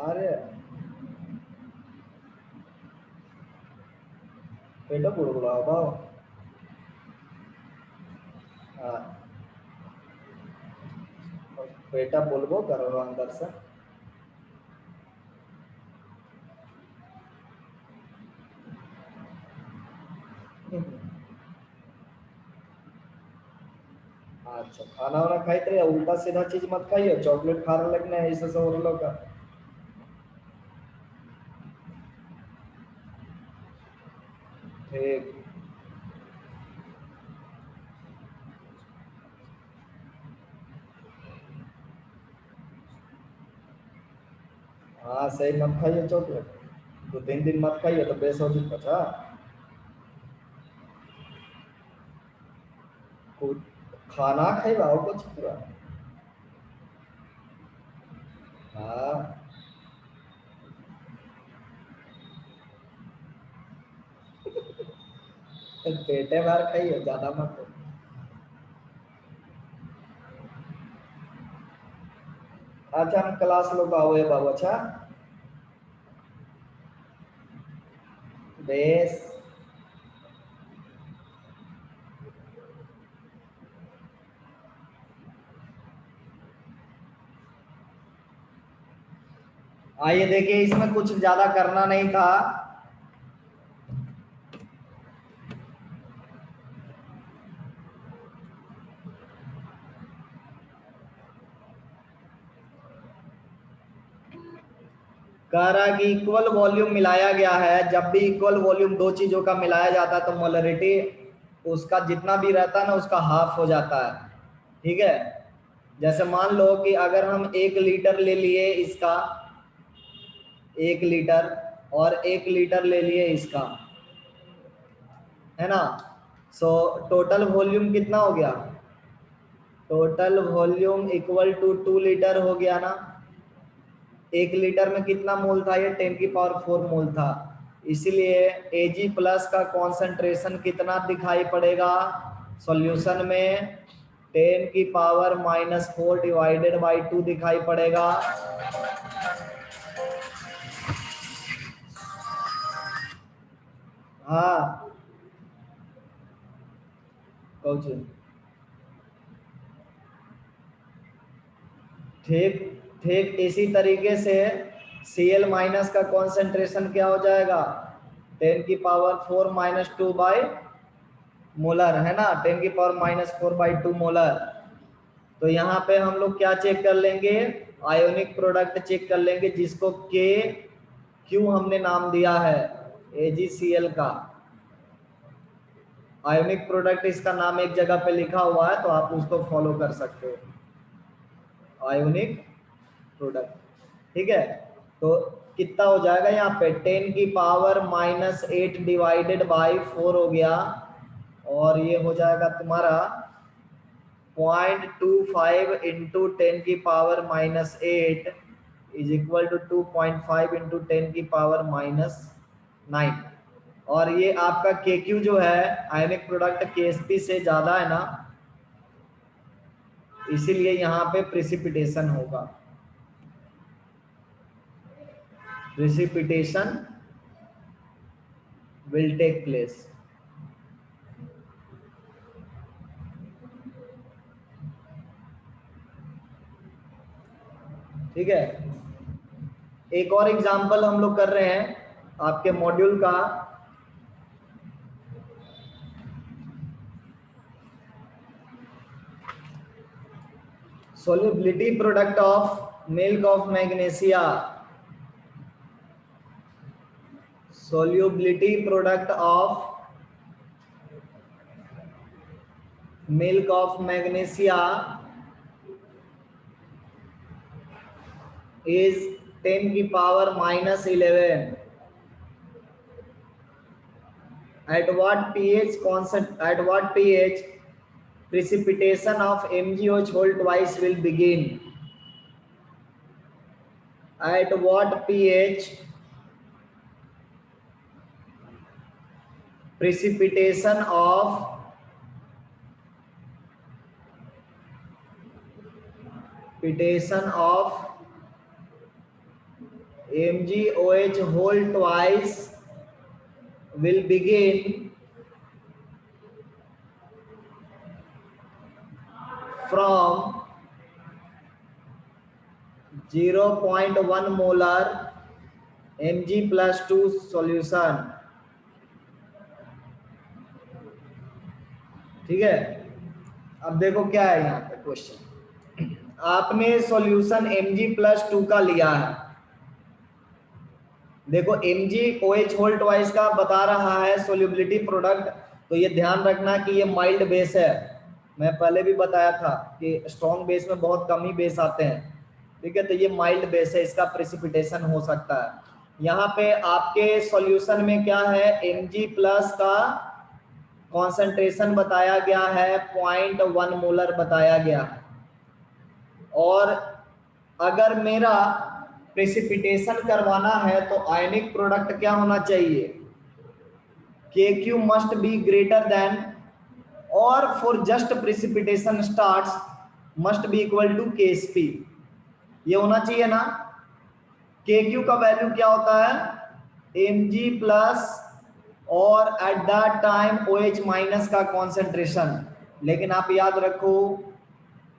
अरे पेट बुड़बुड़ा होगा। हाँ, पेटा बोलबो करो अंदर से। अच्छा, खाना वाना खाई थे उल्टा सीधा चीज मत खाइए, चॉकलेट खा रहे लगने ऐसे से हो रहा का। ठीक। हाँ सही, मत खाइए चॉकलेट, 2-3 दिन मत खाइए तो बेस हो दिक्कत है। कुछ खाना खाइबा और कुछ खाइबा। हाँ पेटे भर खाइए, ज्यादा मत। अच्छा हम क्लास लोग आओ ये बाबू। अच्छा बेस। आइए देखिए, इसमें कुछ ज्यादा करना नहीं था। कह रहा कि इक्वल वॉल्यूम मिलाया गया है, जब भी इक्वल वॉल्यूम दो चीजों का मिलाया जाता है तो मोलरिटी उसका जितना भी रहता है ना उसका हाफ हो जाता है। ठीक है, जैसे मान लो कि अगर हम 1 लीटर ले लिए इसका, 1 लीटर, और 1 लीटर ले लिए इसका, है ना। सो टोटल वॉल्यूम कितना हो गया? Total volume equal to 2 litre हो गया ना। 1 लीटर में कितना मोल था? ये 10⁴ मोल था। इसलिए Ag प्लस का कॉन्सेंट्रेशन कितना दिखाई पड़ेगा सॉल्यूशन में? 10⁻⁻4 डिवाइडेड बाई 2 दिखाई पड़ेगा। हाँ कौन? ठीक ठीक इसी तरीके से Cl माइनस का कॉन्सेंट्रेशन क्या हो जाएगा? 10⁻⁴ - 2 बाई मोलर, है ना? 10⁻⁻4/2 मोलर। तो यहाँ पे हम लोग क्या चेक कर लेंगे? आयोनिक प्रोडक्ट चेक कर लेंगे, जिसको के क्यू हमने नाम दिया है AgCl का। आयोनिक प्रोडक्ट इसका नाम एक जगह पे लिखा हुआ है, तो आप उसको फॉलो कर सकते हो, आयोनिक प्रोडक्ट। ठीक है, तो कितना हो जाएगा यहाँ पे? 10⁻⁻8 डिवाइडेड बाई 4 हो गया, और ये हो जाएगा तुम्हारा 0.25 into 10⁻⁻8 is equal to 2.5 into 10⁻⁹ और ये आपका KQ जो है आयनिक प्रोडक्ट KSP से ज्यादा है ना, इसीलिए यहाँ पे प्रेसिपिटेशन होगा। Precipitation will take place. ठीक है, एक और एग्जांपल हम लोग कर रहे हैं आपके मॉड्यूल का। solubility product of milk of magnesia, solubility product of milk of magnesia is 10⁻⁻11 at what pH precipitation of MgOH whole twice will begin? At what pH precipitation of MgOH whole twice will begin from 0.1 molar Mg+2 solution। ठीक है, अब देखो क्या है यहाँ पे question. आपने solution Mg+2 का लिया है। देखो MgOH होल ट्वाइस का बता रहा है सोल्यूबिलिटी प्रोडक्ट, तो ये ध्यान रखना कि ये माइल्ड बेस है। मैं पहले भी बताया था कि स्ट्रॉन्ग बेस में बहुत कम ही बेस आते हैं। ठीक है, तो ये माइल्ड बेस है, इसका प्रेसिपिटेशन हो सकता है। यहाँ पे आपके सॉल्यूशन में क्या है? Mg+ का कॉन्सेंट्रेशन बताया गया है 0.1 मोलर बताया गया है, और अगर मेरा प्रेसिपिटेशन करवाना है तो आयनिक प्रोडक्ट क्या होना चाहिए? KQ must be greater than, और for just precipitation starts must be equal to KSP। ये होना चाहिए ना। KQ का वैल्यू क्या होता है? Mg+ और एट दैट टाइम OH- का कॉन्सेंट्रेशन। लेकिन आप याद रखो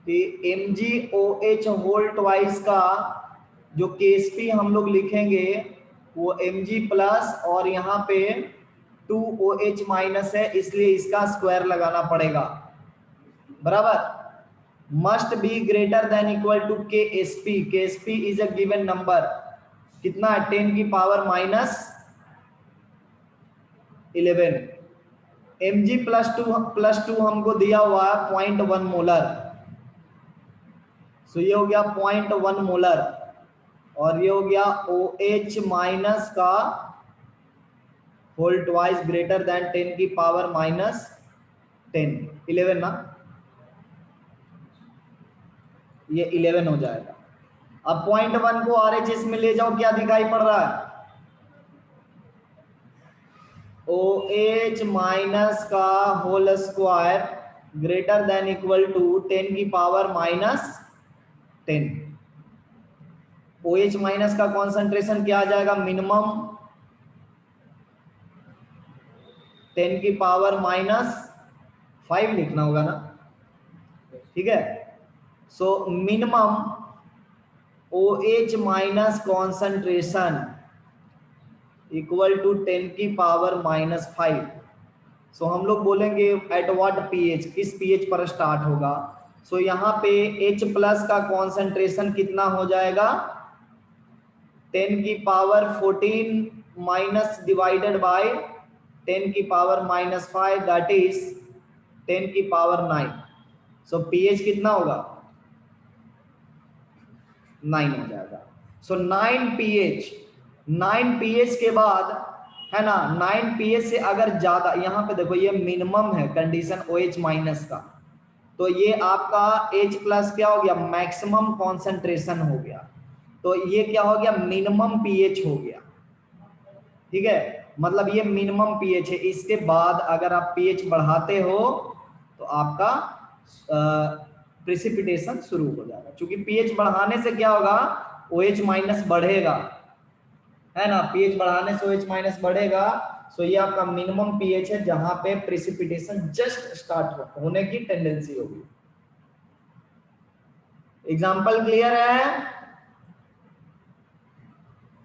कि MgOH होल ट्वाइस का जो KSP हम लोग लिखेंगे वो Mg+ और यहाँ पे 2OH- है, इसलिए इसका स्क्वायर लगाना पड़ेगा। बराबर, must be greater than equal to KSP। KSP is a given number, कितना है? 10⁻⁻11। Mg+2 हमको दिया हुआ है 0.1 मोलर, सो ये हो गया 0.1 मोलर, और ये हो गया OH- का होल ट्वाइस ग्रेटर देन 10⁻⁻10, 11 ना, ये 11 हो जाएगा। अब पॉइंट 1 को RHS में ले जाओ, क्या दिखाई पड़ रहा है? OH माइनस का whole square greater than equal to 10 की पावर माइनस 10। OH माइनस का कॉन्सेंट्रेशन क्या आ जाएगा? मिनिमम 10 की पावर माइनस 5 लिखना होगा ना, ठीक है। So minimum OH minus concentration equal to 10 की पावर माइनस 5। सो हम लोग बोलेंगे एट व्हाट pH, किस pH पर स्टार्ट होगा। सो यहाँ पे H प्लस का कॉन्सेंट्रेशन कितना हो जाएगा? 10 की पावर 14 माइनस डिवाइडेड बाय 10 की पावर माइनस 5, दैट इज 10 की पावर 9। सो pH कितना होगा? 9 हो जाएगा। सो 9 pH के बाद है ना, 9 pH से अगर ज्यादा, यहाँ पे देखो ये मिनिमम है कंडीशन OH माइनस का, तो ये आपका H प्लस क्या हो गया? मैक्सिमम कॉन्सेंट्रेशन हो गया। तो ये क्या हो गया? मिनिमम pH हो गया, ठीक है। मतलब ये मिनिमम pH है। इसके बाद अगर आप pH बढ़ाते हो तो आपका प्रेसिपिटेशन शुरू हो जाएगा। क्योंकि pH बढ़ाने से क्या होगा? OH माइनस बढ़ेगा, है ना। pH बढ़ाने से OH माइनस बढ़ेगा। सो ये आपका मिनिमम pH है जहां पे प्रेसिपिटेशन जस्ट स्टार्ट होने की टेंडेंसी होगी। एग्जाम्पल क्लियर है?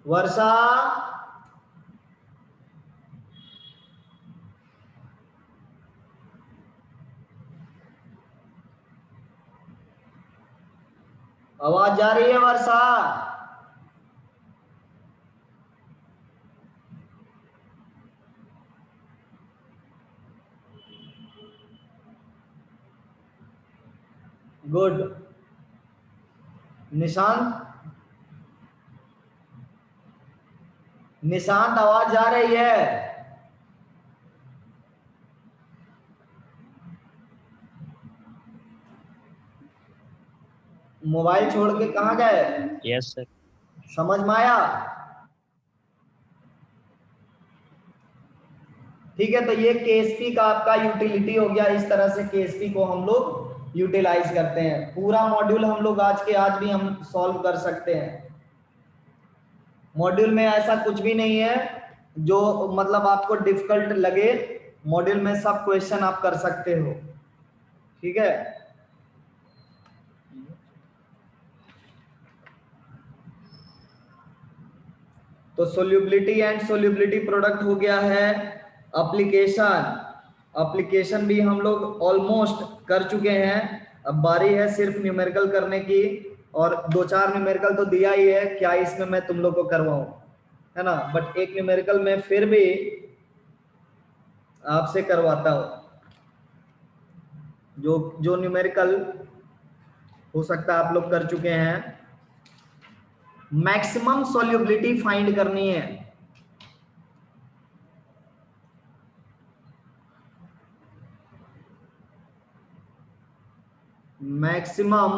वर्षा, आवाज जा रही है वर्षा? गुड। निशांत, निशांत आवाज जा रही है? मोबाइल छोड़ के कहाँ गए? Yes sir. समझ में आया? ठीक है, तो ये KSP का आपका यूटिलिटी हो गया। इस तरह से KSP को हम लोग यूटिलाइज करते हैं। पूरा मॉड्यूल हम लोग आज के आज भी हम सॉल्व कर सकते हैं। मॉड्यूल में ऐसा कुछ भी नहीं है जो मतलब आपको डिफिकल्ट लगे। मॉड्यूल में सब क्वेश्चन आप कर सकते हो, ठीक है। तो सोल्यूबिलिटी एंड सोल्यूबिलिटी प्रोडक्ट हो गया है। एप्लीकेशन भी हम लोग ऑलमोस्ट कर चुके हैं। अब बारी है सिर्फ न्यूमेरिकल करने की, और 2-4 न्यूमेरिकल तो दिया ही है, क्या इसमें मैं तुम लोग को करवाऊं, है ना। बट एक न्यूमेरिकल में फिर भी आपसे करवाता हूं, जो न्यूमेरिकल हो सकता है आप लोग कर चुके हैं। मैक्सिमम सॉल्युबिलिटी फाइंड करनी है। मैक्सिमम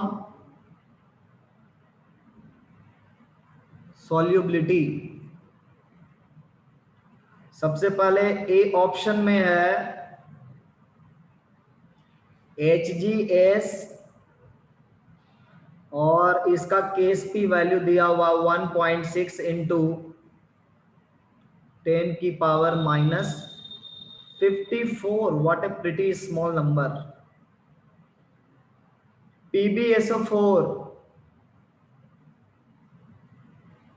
सॉल्युबिलिटी सबसे पहले ए ऑप्शन में है HGS, और इसका KSP वैल्यू दिया हुआ 1.6 इंटू 10 की power minus 54। What A pretty small number. PbSO4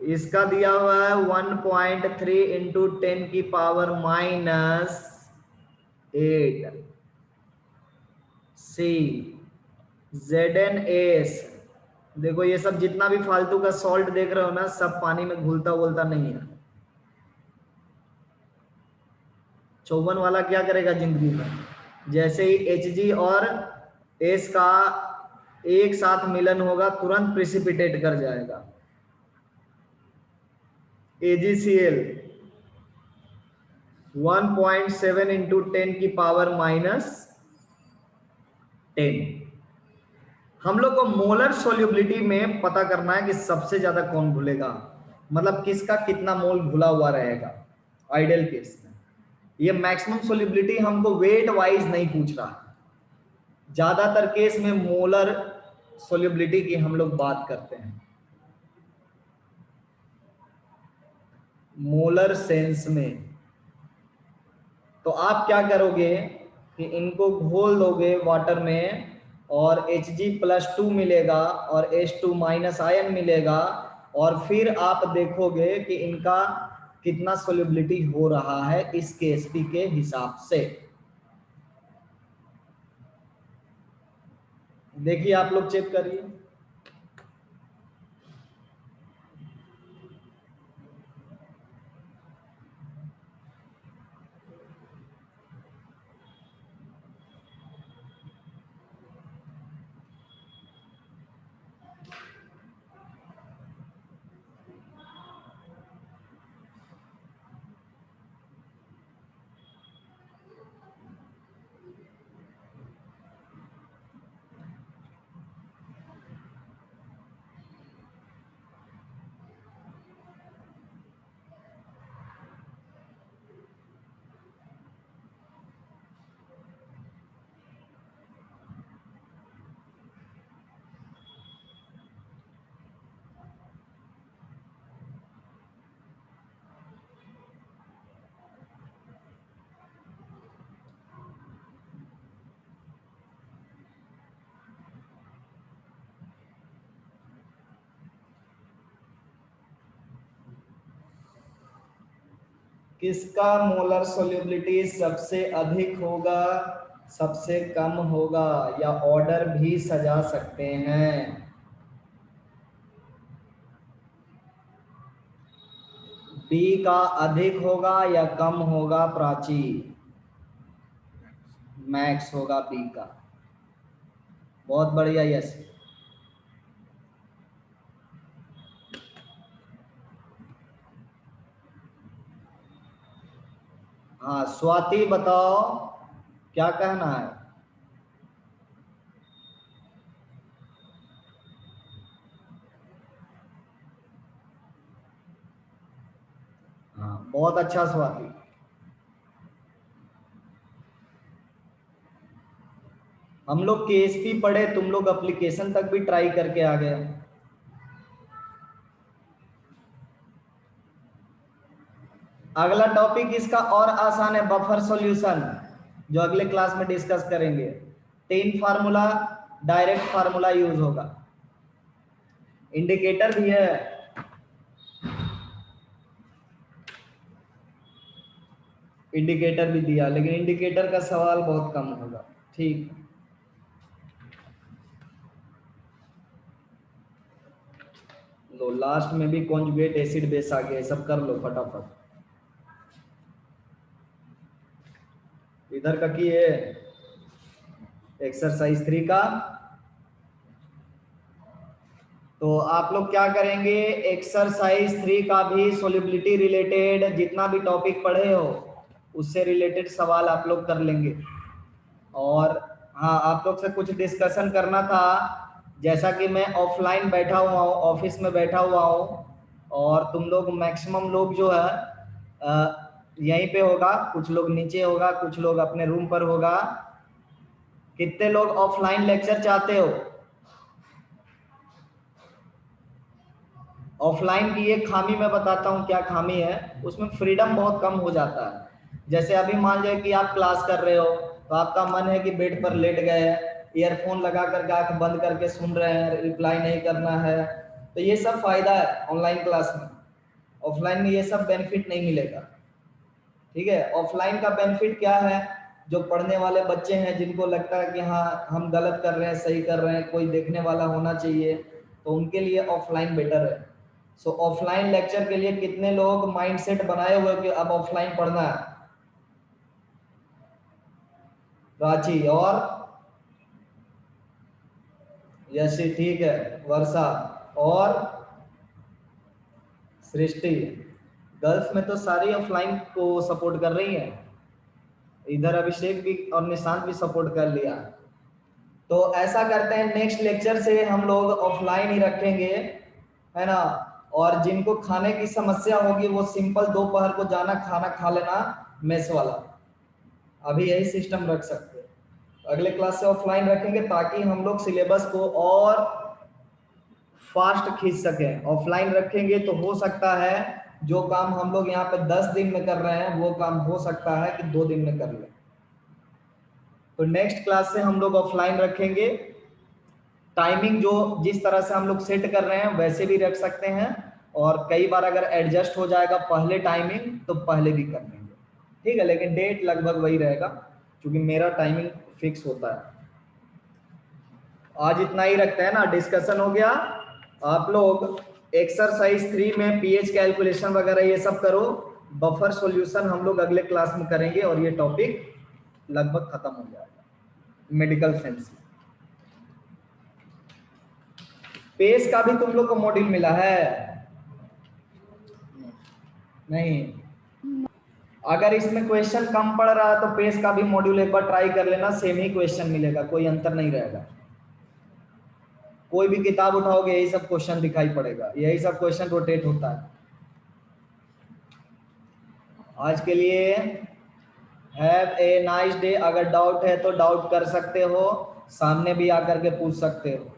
इसका दिया हुआ है 1.3 इंटू 10 की पावर माइनस 8। C ZnAs, देखो ये सब जितना भी फालतू का सॉल्ट देख रहे हो ना, सब पानी में घुलता वुलता नहीं है। 54 वाला क्या करेगा जिंदगी में? जैसे ही Hg और S का एक साथ मिलन होगा तुरंत प्रेसिपिटेट कर जाएगा। AgCl 1.7 इंटू 10 की पावर माइनस 10। हम लोग को मोलर सोल्यूबिलिटी में पता करना है कि सबसे ज्यादा कौन घुलेगा, मतलब किसका कितना मोल घुला हुआ रहेगा आइडियल केस में। ये मैक्सिमम सोल्यूबिलिटी हमको वेट वाइज नहीं पूछ रहा, ज्यादातर केस में मोलर सोल्यूबिलिटी की हम लोग बात करते हैं, मोलर सेंस में। तो आप क्या करोगे कि इनको घोल दोगे वाटर में और Hg+2 मिलेगा और H2 माइनस आयन मिलेगा, और फिर आप देखोगे कि इनका कितना सोल्यूबिलिटी हो रहा है इस Ksp के हिसाब से। देखिए आप लोग चेक करिए। किसका मोलर सोल्यूबिलिटी सबसे अधिक होगा, सबसे कम होगा, या ऑर्डर भी सजा सकते हैं। बी का अधिक होगा या कम होगा प्राची? मैक्स होगा बी का। बहुत बढ़िया, यस। हाँ स्वाति बताओ क्या कहना है। हाँ बहुत अच्छा स्वाति। हम लोग केएसपी पढ़े, तुम लोग एप्लीकेशन तक भी ट्राई करके आ गए। अगला टॉपिक इसका और आसान है, बफर सॉल्यूशन, जो अगले क्लास में डिस्कस करेंगे। 10 फार्मूला, डायरेक्ट फार्मूला यूज होगा। इंडिकेटर भी है, इंडिकेटर भी दिया, लेकिन इंडिकेटर का सवाल बहुत कम होगा। ठीक, लो लास्ट में भी कॉन्जुगेट एसिड बेस आ गया, सब कर लो फटाफट। इधर का की है एक्सरसाइज 3 का। तो आप लोग क्या करेंगे, एक्सरसाइज 3 का भी सोल्यूबिलिटी रिलेटेड जितना भी टॉपिक पढ़े हो उससे रिलेटेड सवाल आप लोग कर लेंगे। और हाँ, आप लोग से कुछ डिस्कशन करना था। जैसा कि मैं ऑफलाइन बैठा हुआ हूँ, ऑफिस में बैठा हुआ हूँ, और तुम लोग मैक्सिमम लोग जो है यहीं पे होगा, कुछ लोग नीचे होगा, कुछ लोग अपने रूम पर होगा। कितने लोग ऑफलाइन लेक्चर चाहते हो? ऑफलाइन की एक खामी मैं बताता हूँ क्या खामी है, उसमें फ्रीडम बहुत कम हो जाता है। जैसे अभी मान लीजिए कि आप क्लास कर रहे हो, तो आपका मन है कि बेड पर लेट गए, ईयरफोन लगा करके आंख बंद करके सुन रहे हैं, रिप्लाई नहीं करना है। तो ये सब फायदा है ऑनलाइन क्लास में। ऑफलाइन में ये सब बेनिफिट नहीं मिलेगा। ठीक है, ऑफलाइन का बेनिफिट क्या है, जो पढ़ने वाले बच्चे हैं जिनको लगता है कि हाँ हम गलत कर रहे हैं, सही कर रहे हैं, कोई देखने वाला होना चाहिए, तो उनके लिए ऑफलाइन बेटर है। सो ऑफलाइन लेक्चर के लिए कितने लोग माइंडसेट बनाए हुए कि अब ऑफलाइन पढ़ना है? रांची और यशी, ठीक है, वर्षा और सृष्टि। गर्ल्स में तो सारी ऑफलाइन को सपोर्ट कर रही हैं। इधर अभिषेक भी और निशांत भी सपोर्ट कर लिया। तो ऐसा करते हैं, नेक्स्ट लेक्चर से हम लोग ऑफलाइन ही रखेंगे, है ना। और जिनको खाने की समस्या होगी वो सिंपल दोपहर को जाना खाना खा लेना मेस वाला, अभी यही सिस्टम रख सकते हैं। अगले क्लास से ऑफलाइन रखेंगे ताकि हम लोग सिलेबस को और फास्ट खींच सकें। ऑफलाइन रखेंगे तो हो सकता है जो काम हम लोग यहाँ पे 10 दिन में कर रहे हैं वो काम हो सकता है कि 2 दिन में कर लें। तो नेक्स्ट क्लास से हम लोग ऑफलाइन रखेंगे। टाइमिंग जो जिस तरह से हम लोग सेट कर रहे हैं वैसे भी रख सकते हैं, और कई बार अगर एडजस्ट हो जाएगा पहले टाइमिंग तो पहले भी कर लेंगे, ठीक है। लेकिन डेट लगभग वही रहेगा क्योंकि मेरा टाइमिंग फिक्स होता है। आज इतना ही रखते हैं ना, डिस्कशन हो गया। आप लोग एक्सरसाइज 3 में पीएच कैलकुलेशन वगैरह ये सब करो। बफर सॉल्यूशन हम लोग अगले क्लास में करेंगे और ये टॉपिक लगभग खत्म हो जाएगा मेडिकल सेंस में। पेस का भी तुम लोग को मॉड्यूल मिला है? नहीं। अगर इसमें क्वेश्चन कम पड़ रहा है तो पेस का भी मॉड्यूल एक बार ट्राई कर लेना, सेम ही क्वेश्चन मिलेगा, कोई अंतर नहीं रहेगा। कोई भी किताब उठाओगे यही सब क्वेश्चन दिखाई पड़ेगा, यही सब क्वेश्चन रोटेट होता है। आज के लिए हैव ए नाइस डे। अगर डाउट है तो डाउट कर सकते हो, सामने भी आकर के पूछ सकते हो।